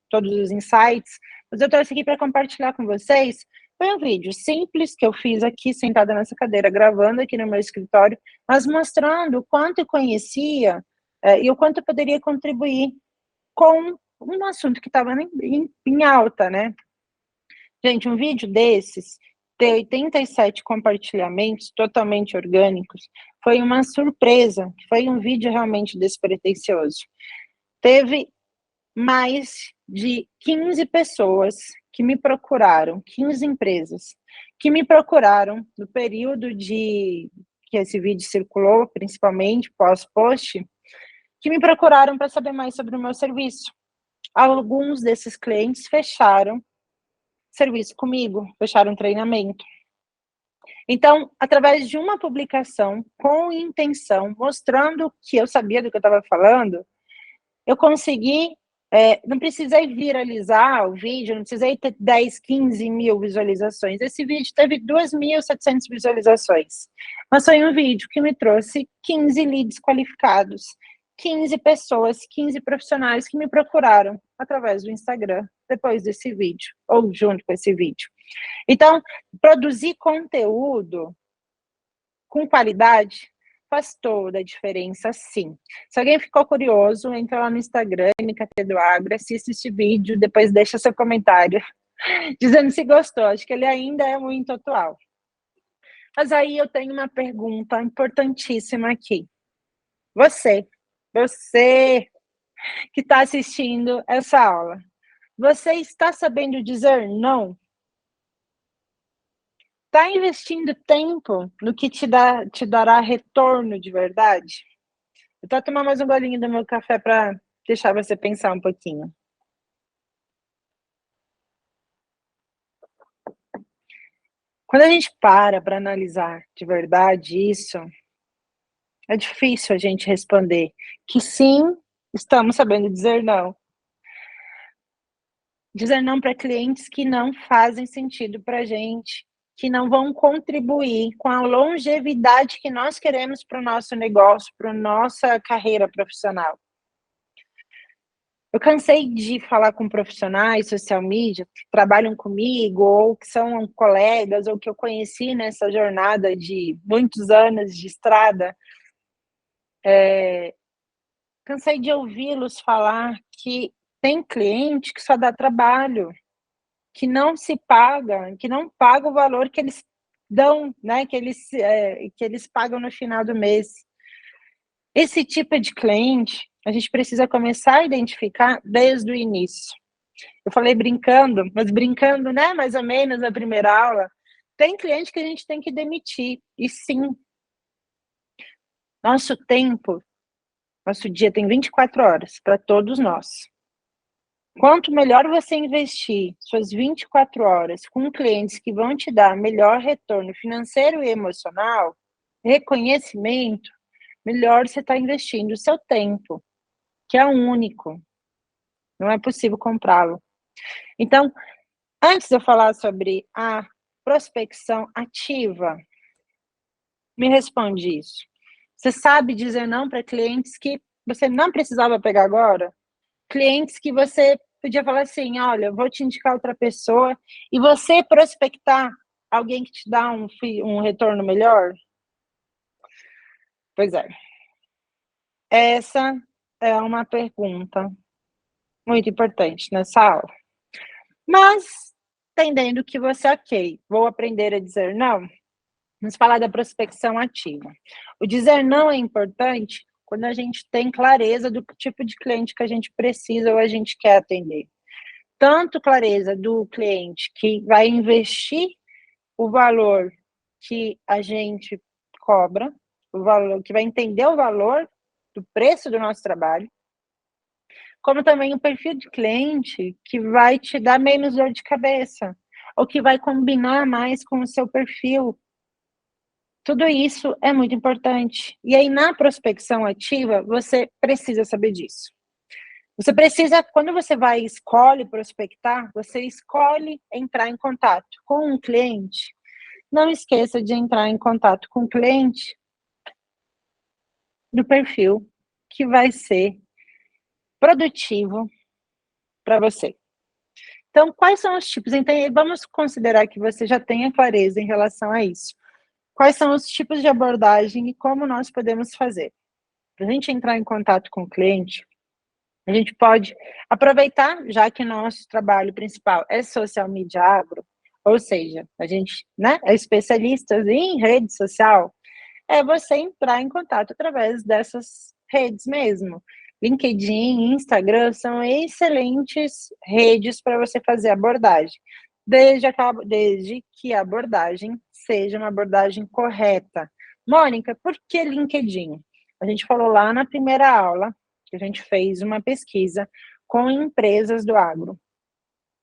todos os insights, mas eu trouxe aqui para compartilhar com vocês. Foi um vídeo simples que eu fiz aqui, sentada nessa cadeira, gravando aqui no meu escritório, mas mostrando o quanto eu conhecia e o quanto eu poderia contribuir com um assunto que estava em alta, né? Gente, um vídeo desses, ter 87 compartilhamentos totalmente orgânicos, foi uma surpresa, foi um vídeo realmente despretensioso. Teve mais de 15 pessoas que me procuraram, 15 empresas, que me procuraram no período que esse vídeo circulou, principalmente pós-post, que me procuraram para saber mais sobre o meu serviço. Alguns desses clientes fecharam serviço comigo, fecharam treinamento. Então, através de uma publicação com intenção, mostrando que eu sabia do que eu estava falando, eu consegui, não precisei viralizar o vídeo, não precisei ter 10, 15 mil visualizações. Esse vídeo teve 2.700 visualizações, mas foi um vídeo que me trouxe 15 leads qualificados, 15 pessoas, 15 profissionais que me procuraram através do Instagram, depois desse vídeo, ou junto com esse vídeo. Então, produzir conteúdo com qualidade faz toda a diferença, sim. Se alguém ficou curioso, entra lá no Instagram, MKT do Agro, assiste esse vídeo, depois deixa seu comentário, dizendo se gostou, acho que ele ainda é muito atual. Mas aí eu tenho uma pergunta importantíssima aqui. Você que está assistindo essa aula, você está sabendo dizer não? Está investindo tempo no que te dará retorno de verdade? Eu vou tomar mais um golinho do meu café para deixar você pensar um pouquinho. Quando a gente para analisar de verdade isso, é difícil a gente responder que sim, estamos sabendo dizer não. Dizer não para clientes que não fazem sentido para a gente, que não vão contribuir com a longevidade que nós queremos para o nosso negócio, para a nossa carreira profissional. Eu cansei de falar com profissionais, social media, que trabalham comigo, ou que são colegas, ou que eu conheci nessa jornada de muitos anos de estrada. Cansei de ouvi-los falar que tem cliente que só dá trabalho, que não se paga, que não paga o valor que eles dão, né, que eles pagam no final do mês. Esse tipo de cliente, a gente precisa começar a identificar desde o início. Eu falei brincando, mas brincando, né, mais ou menos na primeira aula, tem cliente que a gente tem que demitir, e sim, nosso tempo, nosso dia tem 24 horas para todos nós. Quanto melhor você investir suas 24 horas com clientes que vão te dar melhor retorno financeiro e emocional, reconhecimento, melhor você está investindo o seu tempo, que é único, não é possível comprá-lo. Então, antes de eu falar sobre a prospecção ativa, me responde isso. Você sabe dizer não para clientes que você não precisava pegar agora? Clientes que você podia falar assim, olha, eu vou te indicar outra pessoa, e você prospectar alguém que te dá um retorno melhor? Pois é. Essa é uma pergunta muito importante nessa aula. Mas, entendendo que você, ok, vou aprender a dizer não, vamos falar da prospecção ativa. O dizer não é importante quando a gente tem clareza do tipo de cliente que a gente precisa ou a gente quer atender. Tanto clareza do cliente que vai investir o valor que a gente cobra, o valor que vai entender o valor do preço do nosso trabalho, como também o perfil de cliente que vai te dar menos dor de cabeça, ou que vai combinar mais com o seu perfil. Tudo isso é muito importante. E aí, na prospecção ativa, você precisa saber disso. Você precisa, quando você escolhe prospectar, você escolhe entrar em contato com um cliente. Não esqueça de entrar em contato com o cliente do perfil que vai ser produtivo para você. Então, quais são os tipos? Então, vamos considerar que você já tenha clareza em relação a isso. Quais são os tipos de abordagem e como nós podemos fazer? Para a gente entrar em contato com o cliente, a gente pode aproveitar, já que nosso trabalho principal é social media agro, ou seja, a gente, né, é especialista em rede social, é você entrar em contato através dessas redes mesmo. LinkedIn, Instagram são excelentes redes para você fazer abordagem, desde que a abordagem seja uma abordagem correta. Mônica, por que LinkedIn? A gente falou lá na primeira aula que a gente fez uma pesquisa com empresas do agro.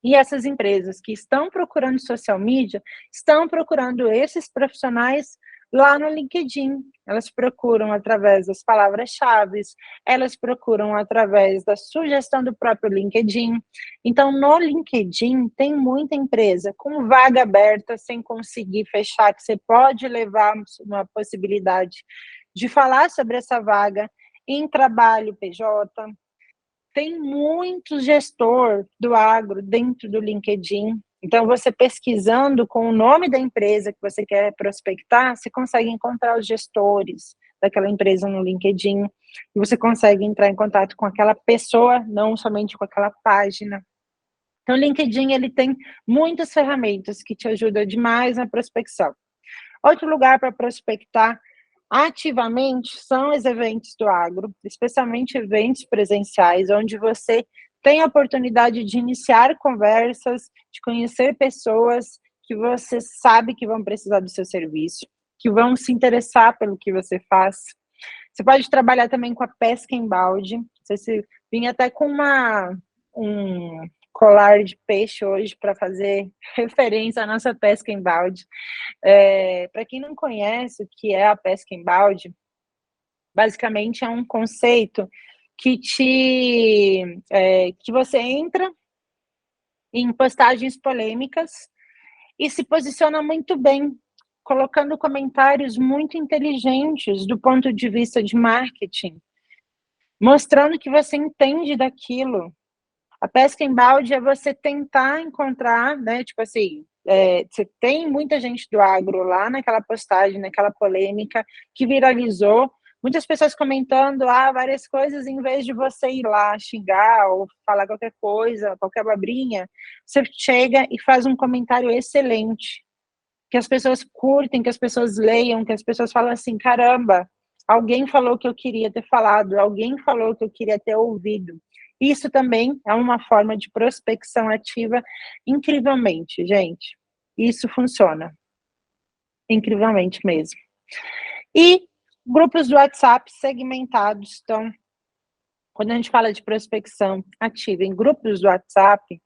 E essas empresas que estão procurando social media, estão procurando esses profissionais lá no LinkedIn. Elas procuram através das palavras-chave, elas procuram através da sugestão do próprio LinkedIn. Então, no LinkedIn, tem muita empresa com vaga aberta, sem conseguir fechar, que você pode levar uma possibilidade de falar sobre essa vaga em trabalho PJ. Tem muito gestor do agro dentro do LinkedIn. Então, você pesquisando com o nome da empresa que você quer prospectar, você consegue encontrar os gestores daquela empresa no LinkedIn, e você consegue entrar em contato com aquela pessoa, não somente com aquela página. Então, o LinkedIn, ele tem muitas ferramentas que te ajudam demais na prospecção. Outro lugar para prospectar ativamente são os eventos do agro, especialmente eventos presenciais, onde você tem a oportunidade de iniciar conversas, de conhecer pessoas que você sabe que vão precisar do seu serviço, que vão se interessar pelo que você faz. Você pode trabalhar também com a pesca em balde. Não sei se vinha até com um colar de peixe hoje para fazer referência à nossa pesca em balde. Para quem não conhece o que é a pesca em balde, basicamente é um conceito que você entra em postagens polêmicas e se posiciona muito bem, colocando comentários muito inteligentes do ponto de vista de marketing, mostrando que você entende daquilo, A pesca em balde é você tentar encontrar, né, tipo assim, você tem muita gente do agro lá naquela postagem, naquela polêmica que viralizou, muitas pessoas comentando várias coisas, em vez de você ir lá xingar ou falar qualquer coisa, qualquer babrinha, você chega e faz um comentário excelente, que as pessoas curtem, que as pessoas leiam, que as pessoas falam assim, caramba, alguém falou o que eu queria ter falado, alguém falou o que eu queria ter ouvido. Isso também é uma forma de prospecção ativa incrivelmente, gente. Isso funciona. Incrivelmente mesmo. E grupos do WhatsApp segmentados. Então, quando a gente fala de prospecção ativa em grupos do WhatsApp,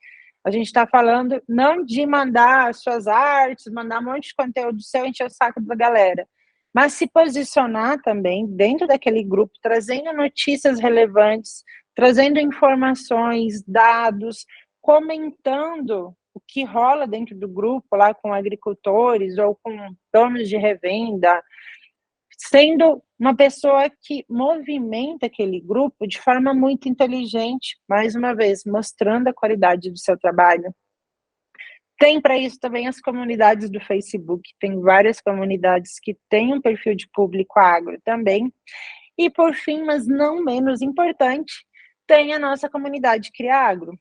a gente está falando não de mandar suas artes, mandar um monte de conteúdo seu, encher o saco da galera, mas se posicionar também dentro daquele grupo, trazendo notícias relevantes, trazendo informações, dados, comentando o que rola dentro do grupo, lá com agricultores ou com donos de revenda, sendo uma pessoa que movimenta aquele grupo de forma muito inteligente, mais uma vez, mostrando a qualidade do seu trabalho. Tem para isso também as comunidades do Facebook, tem várias comunidades que têm um perfil de público agro também. E por fim, mas não menos importante, tem a nossa comunidade Criagro.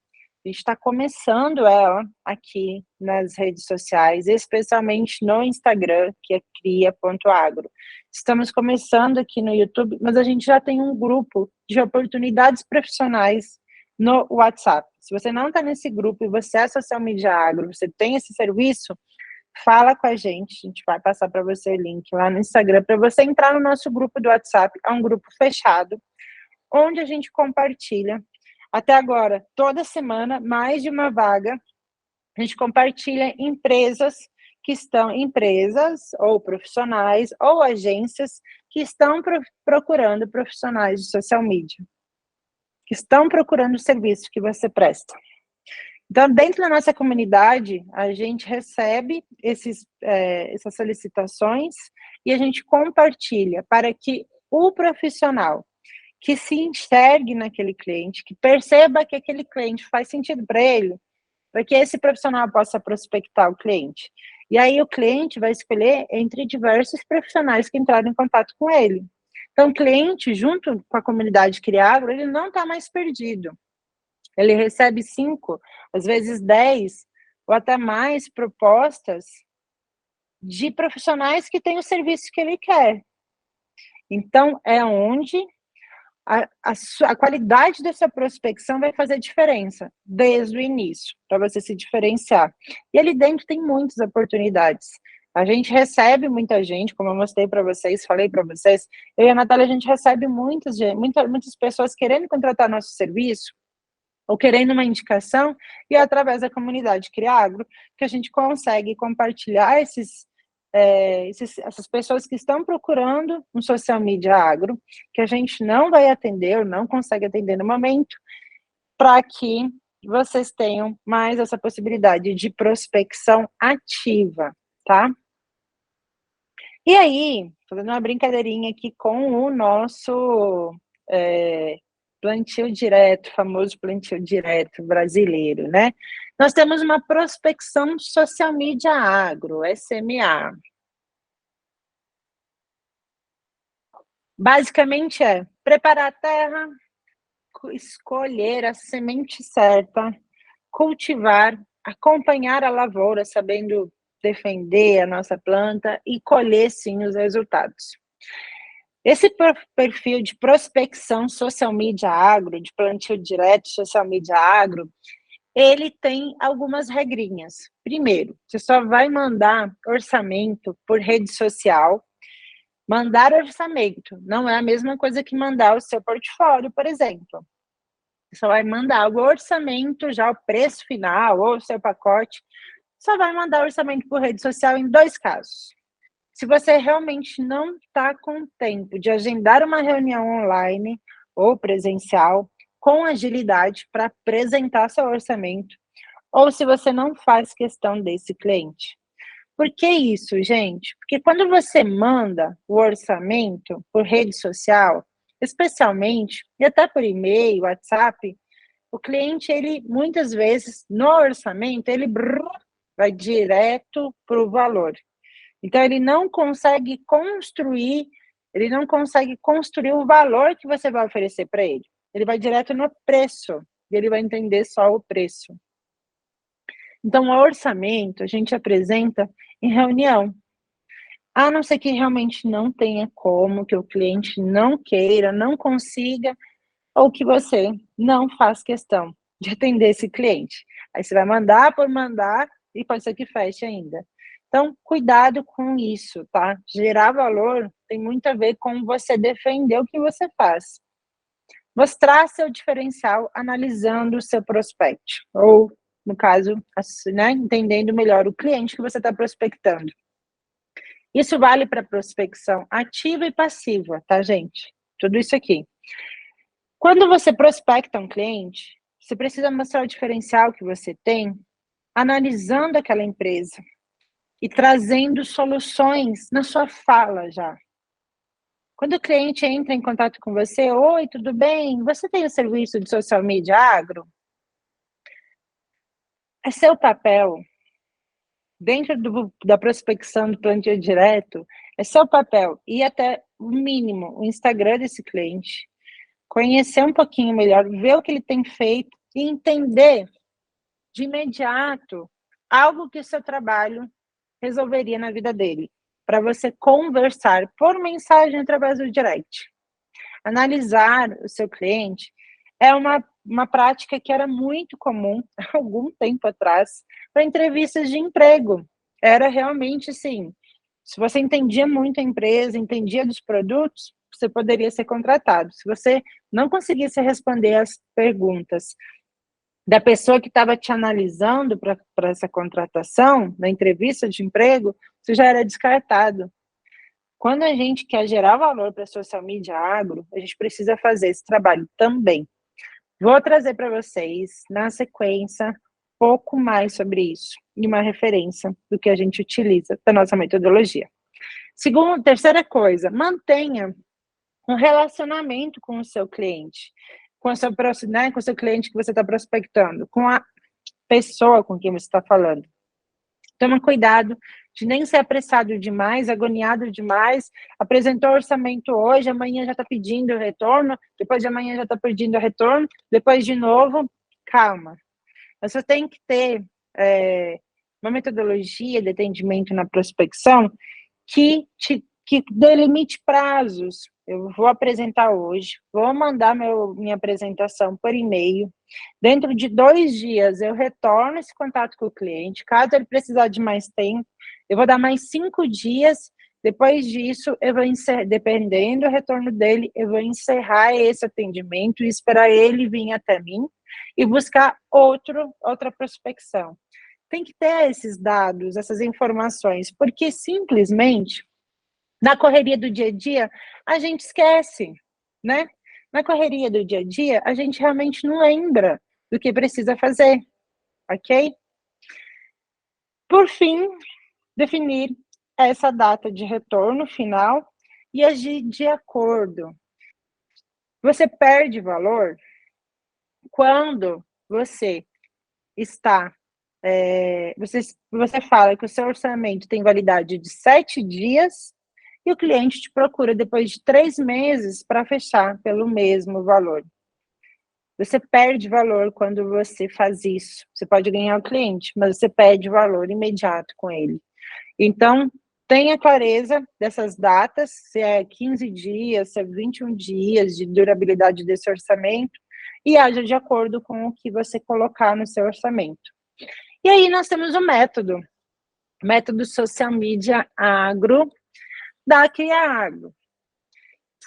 A gente está começando ela aqui nas redes sociais, especialmente no Instagram, que é cria.agro. Estamos começando aqui no YouTube, mas a gente já tem um grupo de oportunidades profissionais no WhatsApp. Se você não está nesse grupo e você é social media agro, você tem esse serviço, fala com a gente vai passar para você o link lá no Instagram, para você entrar no nosso grupo do WhatsApp, é um grupo fechado, onde a gente compartilha, até agora, toda semana, mais de uma vaga, a gente compartilha empresas ou profissionais, ou agências que estão procurando profissionais de social media, que estão procurando o serviço que você presta. Então, dentro da nossa comunidade, a gente recebe essas solicitações e a gente compartilha para que o profissional que se enxergue naquele cliente, que perceba que aquele cliente faz sentido para ele, para que esse profissional possa prospectar o cliente. E aí o cliente vai escolher entre diversos profissionais que entraram em contato com ele. Então, o cliente, junto com a comunidade Criagro, ele não está mais perdido. Ele recebe 5, às vezes 10, ou até mais propostas de profissionais que têm o serviço que ele quer. Então, é onde a qualidade dessa prospecção vai fazer diferença, desde o início, para você se diferenciar. E ali dentro tem muitas oportunidades. A gente recebe muita gente, como eu mostrei para vocês, falei para vocês, eu e a Natália, a gente recebe muitas pessoas querendo contratar nosso serviço, ou querendo uma indicação, e é através da comunidade Criagro que a gente consegue compartilhar essas pessoas que estão procurando um social media agro, que a gente não vai atender, ou não consegue atender no momento, para que vocês tenham mais essa possibilidade de prospecção ativa, tá? E aí, fazendo uma brincadeirinha aqui com o nosso plantio direto, famoso plantio direto brasileiro, né? Nós temos uma prospecção social media agro, SMA. Basicamente é preparar a terra, escolher a semente certa, cultivar, acompanhar a lavoura, sabendo defender a nossa planta e colher, sim, os resultados. Esse perfil de prospecção social media agro, de plantio direto social media agro, ele tem algumas regrinhas. Primeiro, você só vai mandar orçamento por rede social. Mandar orçamento não é a mesma coisa que mandar o seu portfólio, por exemplo. Você só vai mandar o orçamento, já o preço final, ou o seu pacote, só vai mandar orçamento por rede social em 2 casos. Se você realmente não está com tempo de agendar uma reunião online ou presencial com agilidade para apresentar seu orçamento, ou se você não faz questão desse cliente. Por que isso, gente? Porque quando você manda o orçamento por rede social, especialmente, e até por e-mail, WhatsApp, O cliente, ele muitas vezes, no orçamento, ele vai direto para o valor. Então, ele não consegue construir o valor que você vai oferecer para ele. Ele vai direto no preço, e ele vai entender só o preço. Então, o orçamento a gente apresenta em reunião. A não ser que realmente não tenha como, que o cliente não queira, não consiga, ou que você não faz questão de atender esse cliente. Aí você vai mandar por mandar e pode ser que feche ainda. Então, cuidado com isso, tá? Gerar valor tem muito a ver com você defender o que você faz. Mostrar seu diferencial analisando o seu prospect, ou, no caso, né, entendendo melhor o cliente que você está prospectando. Isso vale para prospecção ativa e passiva, tá, gente? Tudo isso aqui. Quando você prospecta um cliente, você precisa mostrar o diferencial que você tem, analisando aquela empresa e trazendo soluções na sua fala já. Quando o cliente entra em contato com você, oi, tudo bem? Você tem o serviço de social media agro? É seu papel, dentro da prospecção do plantio direto, é seu papel ir até o mínimo o Instagram desse cliente, conhecer um pouquinho melhor, ver o que ele tem feito e entender de imediato algo que o seu trabalho resolveria na vida dele, para você conversar por mensagem através do direct. Analisar o seu cliente é uma prática que era muito comum há algum tempo atrás para entrevistas de emprego. Era realmente assim, se você entendia muito a empresa, entendia dos produtos, você poderia ser contratado. Se você não conseguisse responder as perguntas da pessoa que estava te analisando para essa contratação, na entrevista de emprego, você já era descartado. Quando a gente quer gerar valor para a social media agro, a gente precisa fazer esse trabalho também. Vou trazer para vocês, na sequência, um pouco mais sobre isso, e uma referência do que a gente utiliza da nossa metodologia. Terceira coisa, mantenha um relacionamento com o seu cliente, com o seu, né, com o seu cliente que você está prospectando, com a pessoa com quem você está falando. Toma cuidado de nem ser apressado demais, agoniado demais, apresentou orçamento hoje, amanhã já está pedindo retorno, depois de amanhã já está pedindo retorno, depois de novo, calma. Você tem que ter uma metodologia de atendimento na prospecção que delimite prazos. Eu vou apresentar hoje, vou mandar minha apresentação por e-mail. Dentro de 2 dias, eu retorno esse contato com o cliente. Caso ele precisar de mais tempo, eu vou dar mais 5 dias. Depois disso, eu vou dependendo do retorno dele, eu vou encerrar esse atendimento e esperar ele vir até mim e buscar outra prospecção. Tem que ter esses dados, essas informações, porque simplesmente na correria do dia a dia, a gente esquece, né? Na correria do dia a dia, a gente realmente não lembra do que precisa fazer, ok? Por fim, definir essa data de retorno final e agir de acordo. Você perde valor quando você está... você fala que o seu orçamento tem validade de 7 dias e o cliente te procura depois de 3 meses para fechar pelo mesmo valor. Você perde valor quando você faz isso. Você pode ganhar o cliente, mas você perde valor imediato com ele. Então, tenha clareza dessas datas, se é 15 dias, se é 21 dias de durabilidade desse orçamento, e haja de acordo com o que você colocar no seu orçamento. E aí nós temos o método Social Media Agro, da Criagro,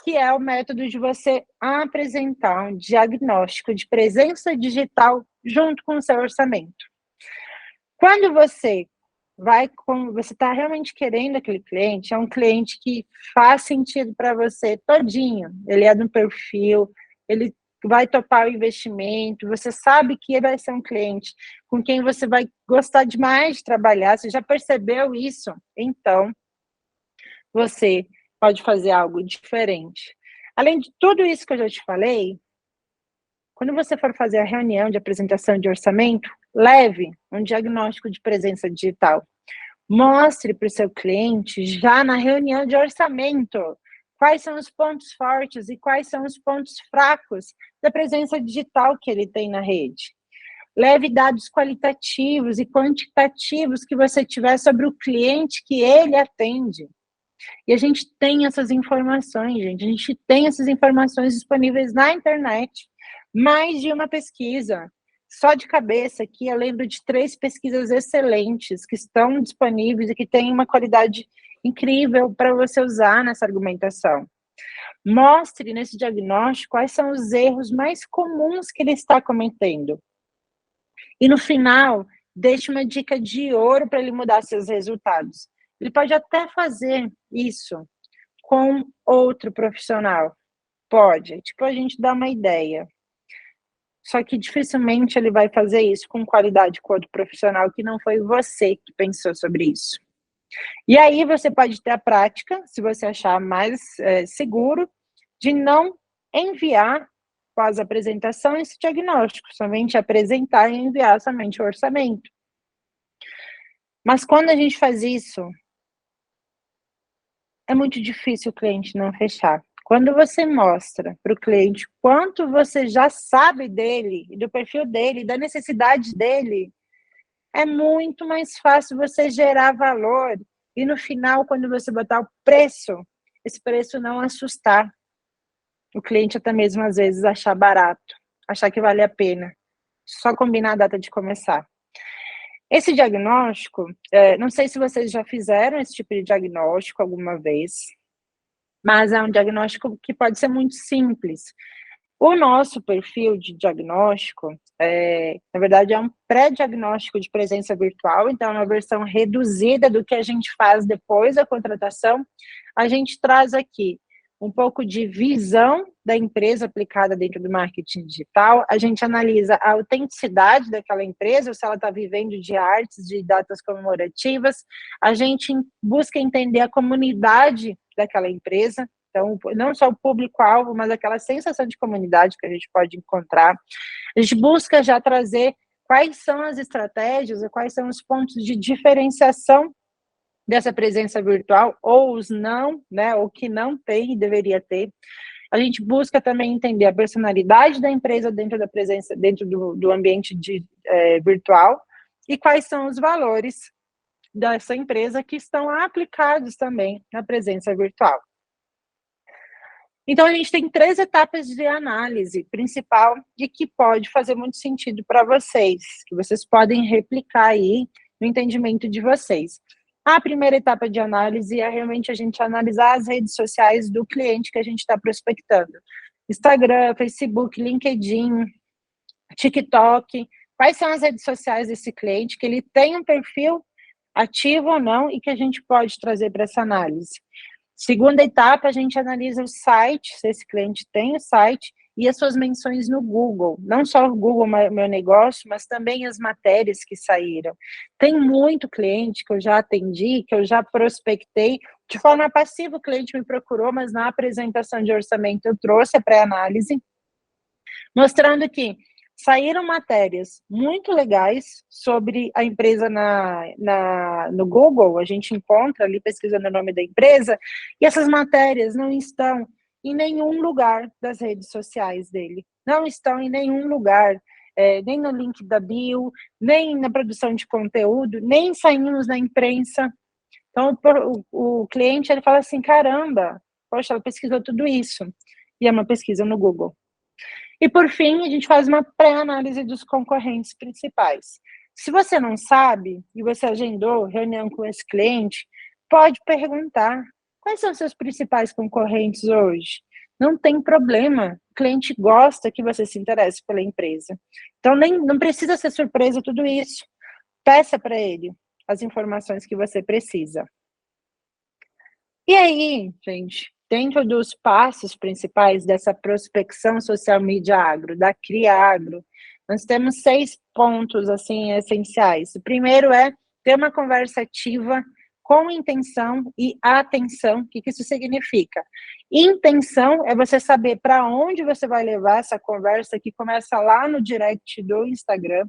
que é o método de você apresentar um diagnóstico de presença digital junto com o seu orçamento. Quando você está realmente querendo aquele cliente, é um cliente que faz sentido para você todinho, ele é do perfil, ele vai topar o investimento, você sabe que ele vai ser um cliente com quem você vai gostar demais de trabalhar, você já percebeu isso? Então, você pode fazer algo diferente. Além de tudo isso que eu já te falei, quando você for fazer a reunião de apresentação de orçamento, leve um diagnóstico de presença digital. Mostre para o seu cliente, já na reunião de orçamento, quais são os pontos fortes e quais são os pontos fracos da presença digital que ele tem na rede. Leve dados qualitativos e quantitativos que você tiver sobre o cliente que ele atende. E a gente tem essas informações, gente. A gente tem essas informações disponíveis na internet. Mais de uma pesquisa. Só de cabeça aqui, eu lembro de 3 pesquisas excelentes que estão disponíveis e que têm uma qualidade incrível para você usar nessa argumentação. Mostre nesse diagnóstico quais são os erros mais comuns que ele está cometendo. E no final, deixe uma dica de ouro para ele mudar seus resultados. Ele pode até fazer isso com outro profissional. Pode, tipo, a gente dá uma ideia. Só que dificilmente ele vai fazer isso com qualidade com outro profissional que não foi você que pensou sobre isso. E aí você pode ter a prática, se você achar mais seguro, de não enviar após a apresentação esse diagnóstico, somente apresentar e enviar somente o orçamento. Mas quando a gente faz isso, é muito difícil o cliente não fechar. Quando você mostra para o cliente quanto você já sabe dele, do perfil dele, da necessidade dele, é muito mais fácil você gerar valor. E no final, quando você botar o preço, esse preço não assustar. O cliente até mesmo, às vezes, achar barato, achar que vale a pena. Só combinar a data de começar. Esse diagnóstico, não sei se vocês já fizeram esse tipo de diagnóstico alguma vez, mas é um diagnóstico que pode ser muito simples. O nosso perfil de diagnóstico, na verdade, é um pré-diagnóstico de presença virtual, então é uma versão reduzida do que a gente faz depois da contratação. A gente traz aqui um pouco de visão da empresa aplicada dentro do marketing digital, a gente analisa a autenticidade daquela empresa, se ela está vivendo de artes, de datas comemorativas, a gente busca entender a comunidade daquela empresa, então, não só o público-alvo, mas aquela sensação de comunidade que a gente pode encontrar. A gente busca já trazer quais são as estratégias e quais são os pontos de diferenciação dessa presença virtual, ou os não, né, ou que não tem e deveria ter. A gente busca também entender a personalidade da empresa dentro da presença, dentro do ambiente virtual, e quais são os valores dessa empresa que estão aplicados também na presença virtual. Então, a gente tem 3 etapas de análise principal e que pode fazer muito sentido para vocês, que vocês podem replicar aí no entendimento de vocês. A primeira etapa de análise é realmente a gente analisar as redes sociais do cliente que a gente está prospectando. Instagram, Facebook, LinkedIn, TikTok. Quais são as redes sociais desse cliente, que ele tem um perfil ativo ou não e que a gente pode trazer para essa análise. Segunda etapa, a gente analisa o site, se esse cliente tem o site, e as suas menções no Google. Não só o Google Meu Negócio, mas também as matérias que saíram. Tem muito cliente que eu já atendi, que eu já prospectei, de forma passiva o cliente me procurou, mas na apresentação de orçamento eu trouxe a pré-análise, mostrando que saíram matérias muito legais sobre a empresa no Google, a gente encontra ali pesquisando o nome da empresa, e essas matérias não estão em nenhum lugar das redes sociais dele, não estão em nenhum lugar, nem no link da bio, nem na produção de conteúdo, nem saímos na imprensa. Então, o cliente, ele fala assim, caramba, poxa, ela pesquisou tudo isso, e é uma pesquisa no Google. E, por fim, a gente faz uma pré-análise dos concorrentes principais. Se você não sabe, e você agendou reunião com esse cliente, pode perguntar, quais são seus principais concorrentes hoje? Não tem problema, o cliente gosta que você se interesse pela empresa. Então, não precisa ser surpresa tudo isso. Peça para ele as informações que você precisa. E aí, gente, dentro dos passos principais dessa prospecção social media agro, da Cria Agro, nós temos 6 pontos assim essenciais. O primeiro é ter uma conversa ativa com intenção e atenção. O que isso significa? Intenção é você saber para onde você vai levar essa conversa, que começa lá no direct do Instagram,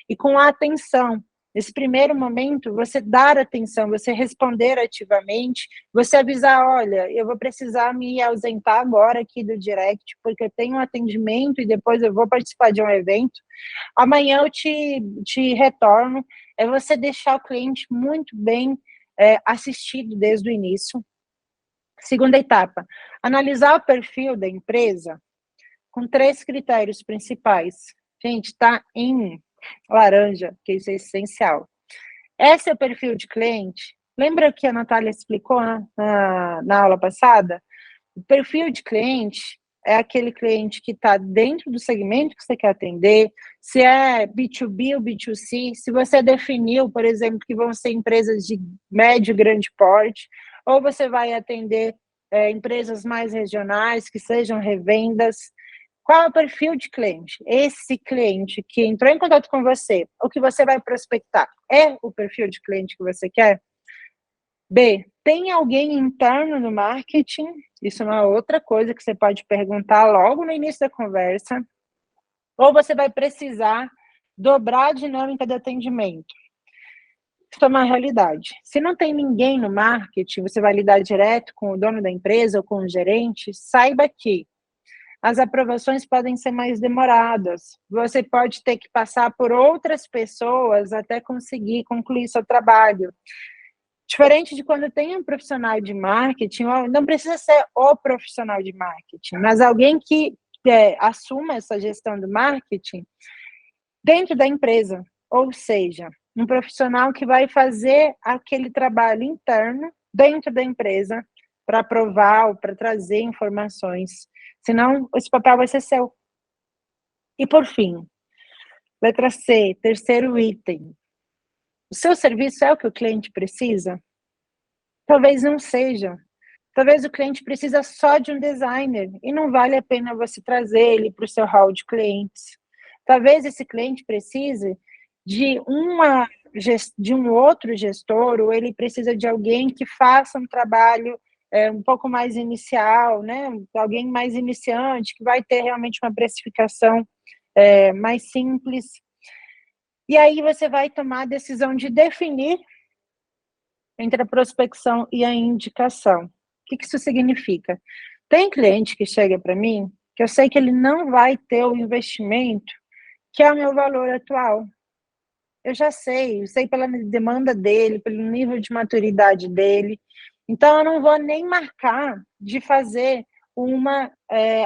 e com atenção. Nesse primeiro momento, você dar atenção, você responder ativamente, você avisar, olha, eu vou precisar me ausentar agora aqui do direct, porque eu tenho um atendimento e depois eu vou participar de um evento. Amanhã eu te retorno. É você deixar o cliente muito bem assistido desde o início. Segunda etapa, analisar o perfil da empresa com 3 critérios principais. Gente, tá em laranja, que isso é essencial. Esse é o perfil de cliente. Lembra que a Natália explicou na aula passada? O perfil de cliente é aquele cliente que está dentro do segmento que você quer atender, se é B2B ou B2C, se você definiu, por exemplo, que vão ser empresas de médio e grande porte, ou você vai atender empresas mais regionais, que sejam revendas. Qual é o perfil de cliente? Esse cliente que entrou em contato com você, o que você vai prospectar, é o perfil de cliente que você quer? B, tem alguém interno no marketing? Isso é uma outra coisa que você pode perguntar logo no início da conversa. Ou você vai precisar dobrar a dinâmica de atendimento. Isso é uma realidade. Se não tem ninguém no marketing, você vai lidar direto com o dono da empresa ou com o gerente, saiba que as aprovações podem ser mais demoradas. Você pode ter que passar por outras pessoas até conseguir concluir seu trabalho. Diferente de quando tem um profissional de marketing, não precisa ser o profissional de marketing, mas alguém que assuma essa gestão do marketing dentro da empresa. Ou seja, um profissional que vai fazer aquele trabalho interno dentro da empresa para aprovar ou para trazer informações. Senão, esse papel vai ser seu. E, por fim, letra C, terceiro item. O seu serviço é o que o cliente precisa? Talvez não seja. Talvez o cliente precisa só de um designer e não vale a pena você trazer ele para o seu hall de clientes. Talvez esse cliente precise de um outro gestor, ou ele precisa de alguém que faça um trabalho um pouco mais inicial, né? Alguém mais iniciante, que vai ter realmente uma precificação mais simples. E aí você vai tomar a decisão de definir entre a prospecção e a indicação. O que isso significa? Tem cliente que chega para mim que eu sei que ele não vai ter o investimento que é o meu valor atual. Eu sei pela demanda dele, pelo nível de maturidade dele. Então, eu não vou nem marcar de fazer uma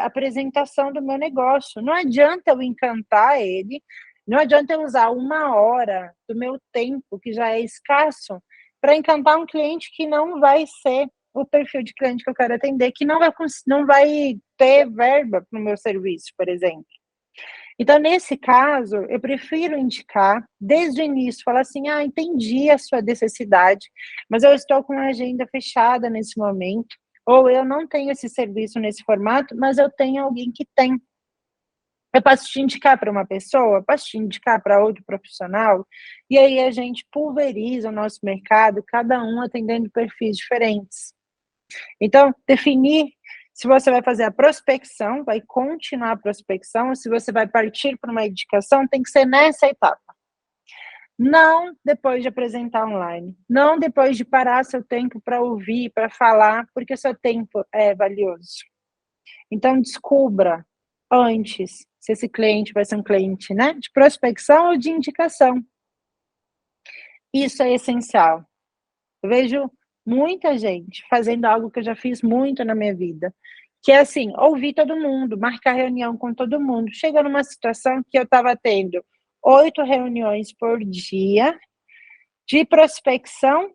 apresentação do meu negócio. Não adianta eu encantar ele, não adianta eu usar 1 hora do meu tempo, que já é escasso, para encantar um cliente que não vai ser o perfil de cliente que eu quero atender, que não vai ter verba para o meu serviço, por exemplo. Então, nesse caso, eu prefiro indicar desde o início, falar assim, entendi a sua necessidade, mas eu estou com a agenda fechada nesse momento, ou eu não tenho esse serviço nesse formato, mas eu tenho alguém que tem. Eu posso te indicar para uma pessoa, posso te indicar para outro profissional, e aí a gente pulveriza o nosso mercado, cada um atendendo perfis diferentes. Então, definir se você vai fazer a prospecção, vai continuar a prospecção, ou se você vai partir para uma indicação, tem que ser nessa etapa. Não depois de apresentar online, não depois de parar seu tempo para ouvir, para falar, porque seu tempo é valioso. Então, descubra antes se esse cliente vai ser um cliente, né, de prospecção ou de indicação. Isso é essencial. Eu vejo muita gente fazendo algo que eu já fiz muito na minha vida, que é assim, ouvir todo mundo, marcar reunião com todo mundo. Chega numa situação que eu estava tendo 8 reuniões por dia de prospecção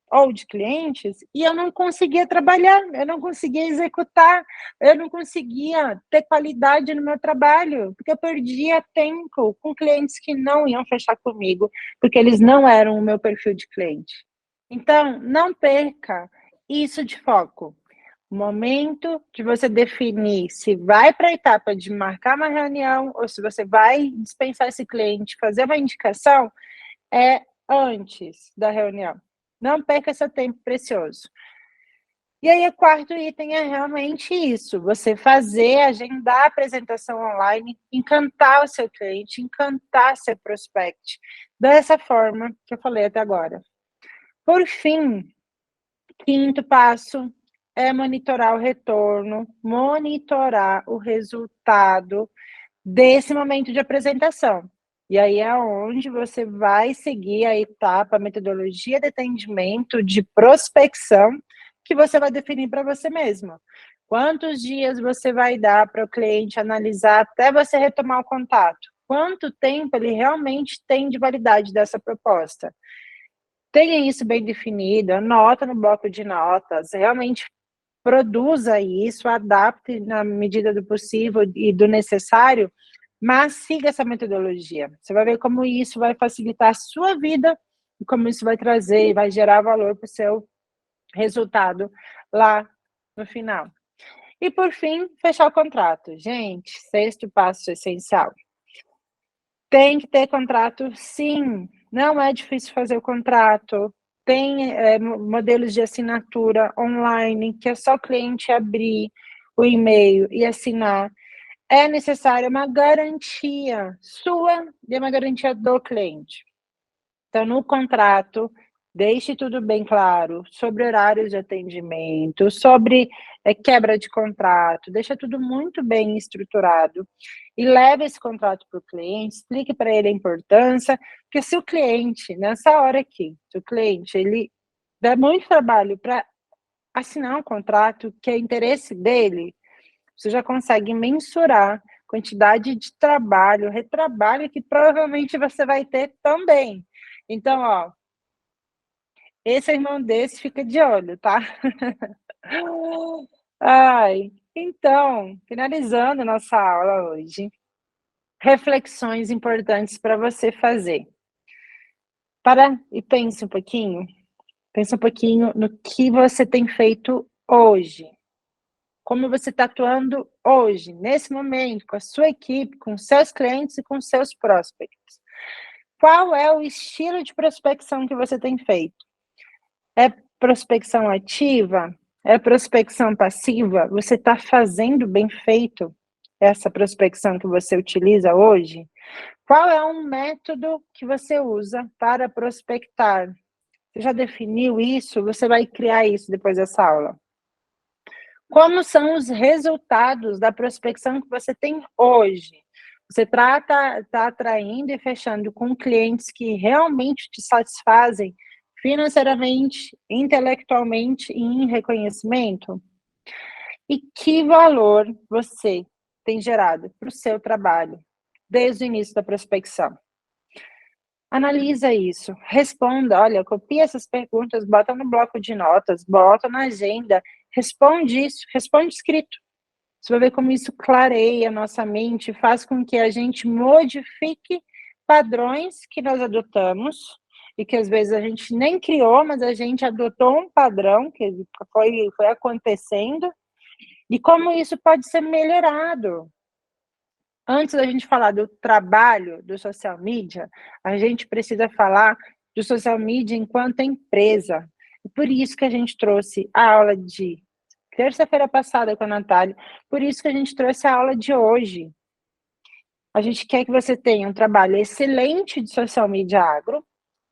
ou de clientes, e eu não conseguia trabalhar, eu não conseguia executar, eu não conseguia ter qualidade no meu trabalho, porque eu perdia tempo com clientes que não iam fechar comigo, porque eles não eram o meu perfil de cliente. Então, não perca isso de foco. O momento de você definir se vai para a etapa de marcar uma reunião ou se você vai dispensar esse cliente, fazer uma indicação, é antes da reunião. Não perca seu tempo precioso. E aí, o quarto item é realmente isso, você fazer, agendar a apresentação online, encantar o seu cliente, encantar seu prospect, dessa forma que eu falei até agora. Por fim, quinto passo é monitorar o retorno, monitorar o resultado desse momento de apresentação. E aí é onde você vai seguir a etapa, a metodologia de atendimento, de prospecção, que você vai definir para você mesmo. Quantos dias você vai dar para o cliente analisar até você retomar o contato? Quanto tempo ele realmente tem de validade dessa proposta? Tenha isso bem definido, anota no bloco de notas, realmente produza isso, adapte na medida do possível e do necessário, mas siga essa metodologia. Você vai ver como isso vai facilitar a sua vida e como isso vai trazer e vai gerar valor para o seu resultado lá no final. E por fim, fechar o contrato. Gente, sexto passo essencial. Tem que ter contrato, sim. Não é difícil fazer o contrato. Tem modelos de assinatura online, que é só o cliente abrir o e-mail e assinar. É necessária uma garantia sua e uma garantia do cliente. Então, no contrato, deixe tudo bem claro sobre horários de atendimento, sobre quebra de contrato, deixa tudo muito bem estruturado e leve esse contrato para o cliente, explique para ele a importância, porque se o cliente, nessa hora aqui, se o cliente, ele dá muito trabalho para assinar um contrato que é interesse dele, você já consegue mensurar a quantidade de trabalho, retrabalho que provavelmente você vai ter também. Então, ó, esse irmão desse fica de olho, tá? Ai, então, finalizando nossa aula hoje, reflexões importantes para você fazer. Para e pense um pouquinho no que você tem feito hoje. Como você está atuando hoje, nesse momento, com a sua equipe, com seus clientes e com seus prospects. Qual é o estilo de prospecção que você tem feito? É prospecção ativa? É prospecção passiva? Você está fazendo bem feito essa prospecção que você utiliza hoje? Qual é um método que você usa para prospectar? Você já definiu isso? Você vai criar isso depois dessa aula. Como são os resultados da prospecção que você tem hoje? Você está atraindo e fechando com clientes que realmente te satisfazem financeiramente, intelectualmente e em reconhecimento? E que valor você tem gerado para o seu trabalho desde o início da prospecção? Analisa isso, responda, olha, copia essas perguntas, bota no bloco de notas, bota na agenda, responde isso, responde escrito. Você vai ver como isso clareia a nossa mente, faz com que a gente modifique padrões que nós adotamos, e que às vezes a gente nem criou, mas a gente adotou um padrão que foi acontecendo, e como isso pode ser melhorado. Antes da gente falar do trabalho do social media, a gente precisa falar do social media enquanto empresa. E por isso que a gente trouxe a aula de terça-feira passada com a Natália, por isso que a gente trouxe a aula de hoje. A gente quer que você tenha um trabalho excelente de social media agro,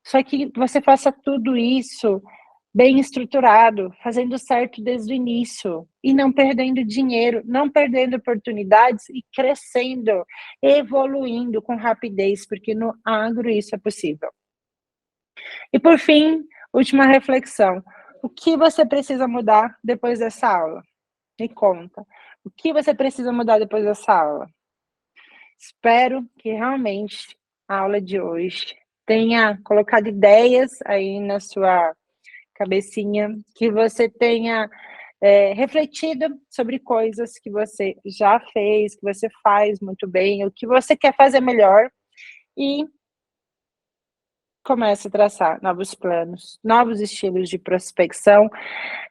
só que você faça tudo isso bem estruturado, fazendo certo desde o início, e não perdendo dinheiro, não perdendo oportunidades e crescendo, evoluindo com rapidez, porque no agro isso é possível. E por fim, última reflexão, o que você precisa mudar depois dessa aula? Me conta, o que você precisa mudar depois dessa aula? Espero que realmente a aula de hoje tenha colocado ideias aí na sua cabecinha, que você tenha refletido sobre coisas que você já fez, que você faz muito bem, o que você quer fazer melhor, e comece a traçar novos planos, novos estilos de prospecção.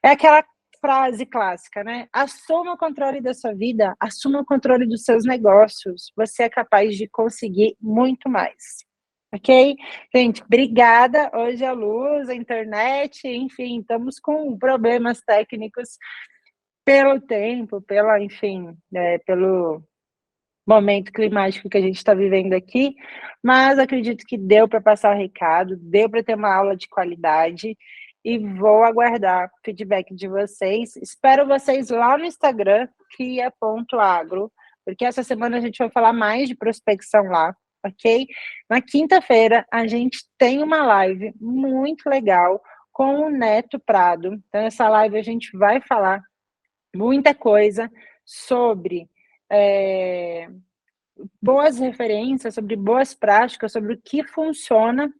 É aquela frase clássica, né? Assuma o controle da sua vida, assuma o controle dos seus negócios, você é capaz de conseguir muito mais. Ok? Gente, obrigada. Hoje a luz, a internet, enfim, estamos com problemas técnicos pelo tempo, enfim, pelo momento climático que a gente está vivendo aqui, mas acredito que deu para passar o recado, deu para ter uma aula de qualidade e vou aguardar o feedback de vocês. Espero vocês lá no Instagram, cria.agro, porque essa semana a gente vai falar mais de prospecção lá, ok? Na quinta-feira a gente tem uma live muito legal com o Neto Prado. Então, essa live a gente vai falar muita coisa sobre boas referências, sobre boas práticas, sobre o que funciona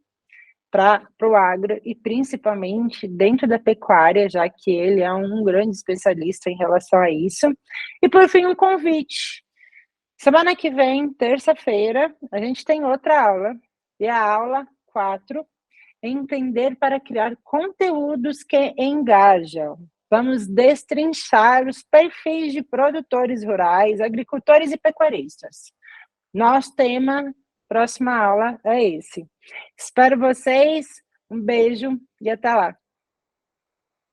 para o agro e principalmente dentro da pecuária, já que ele é um grande especialista em relação a isso. E por fim, um convite. Semana que vem, terça-feira, a gente tem outra aula, e a aula 4, entender para criar conteúdos que engajam. Vamos destrinchar os perfis de produtores rurais, agricultores e pecuaristas. Nosso tema, próxima aula, é esse. Espero vocês, um beijo e até lá.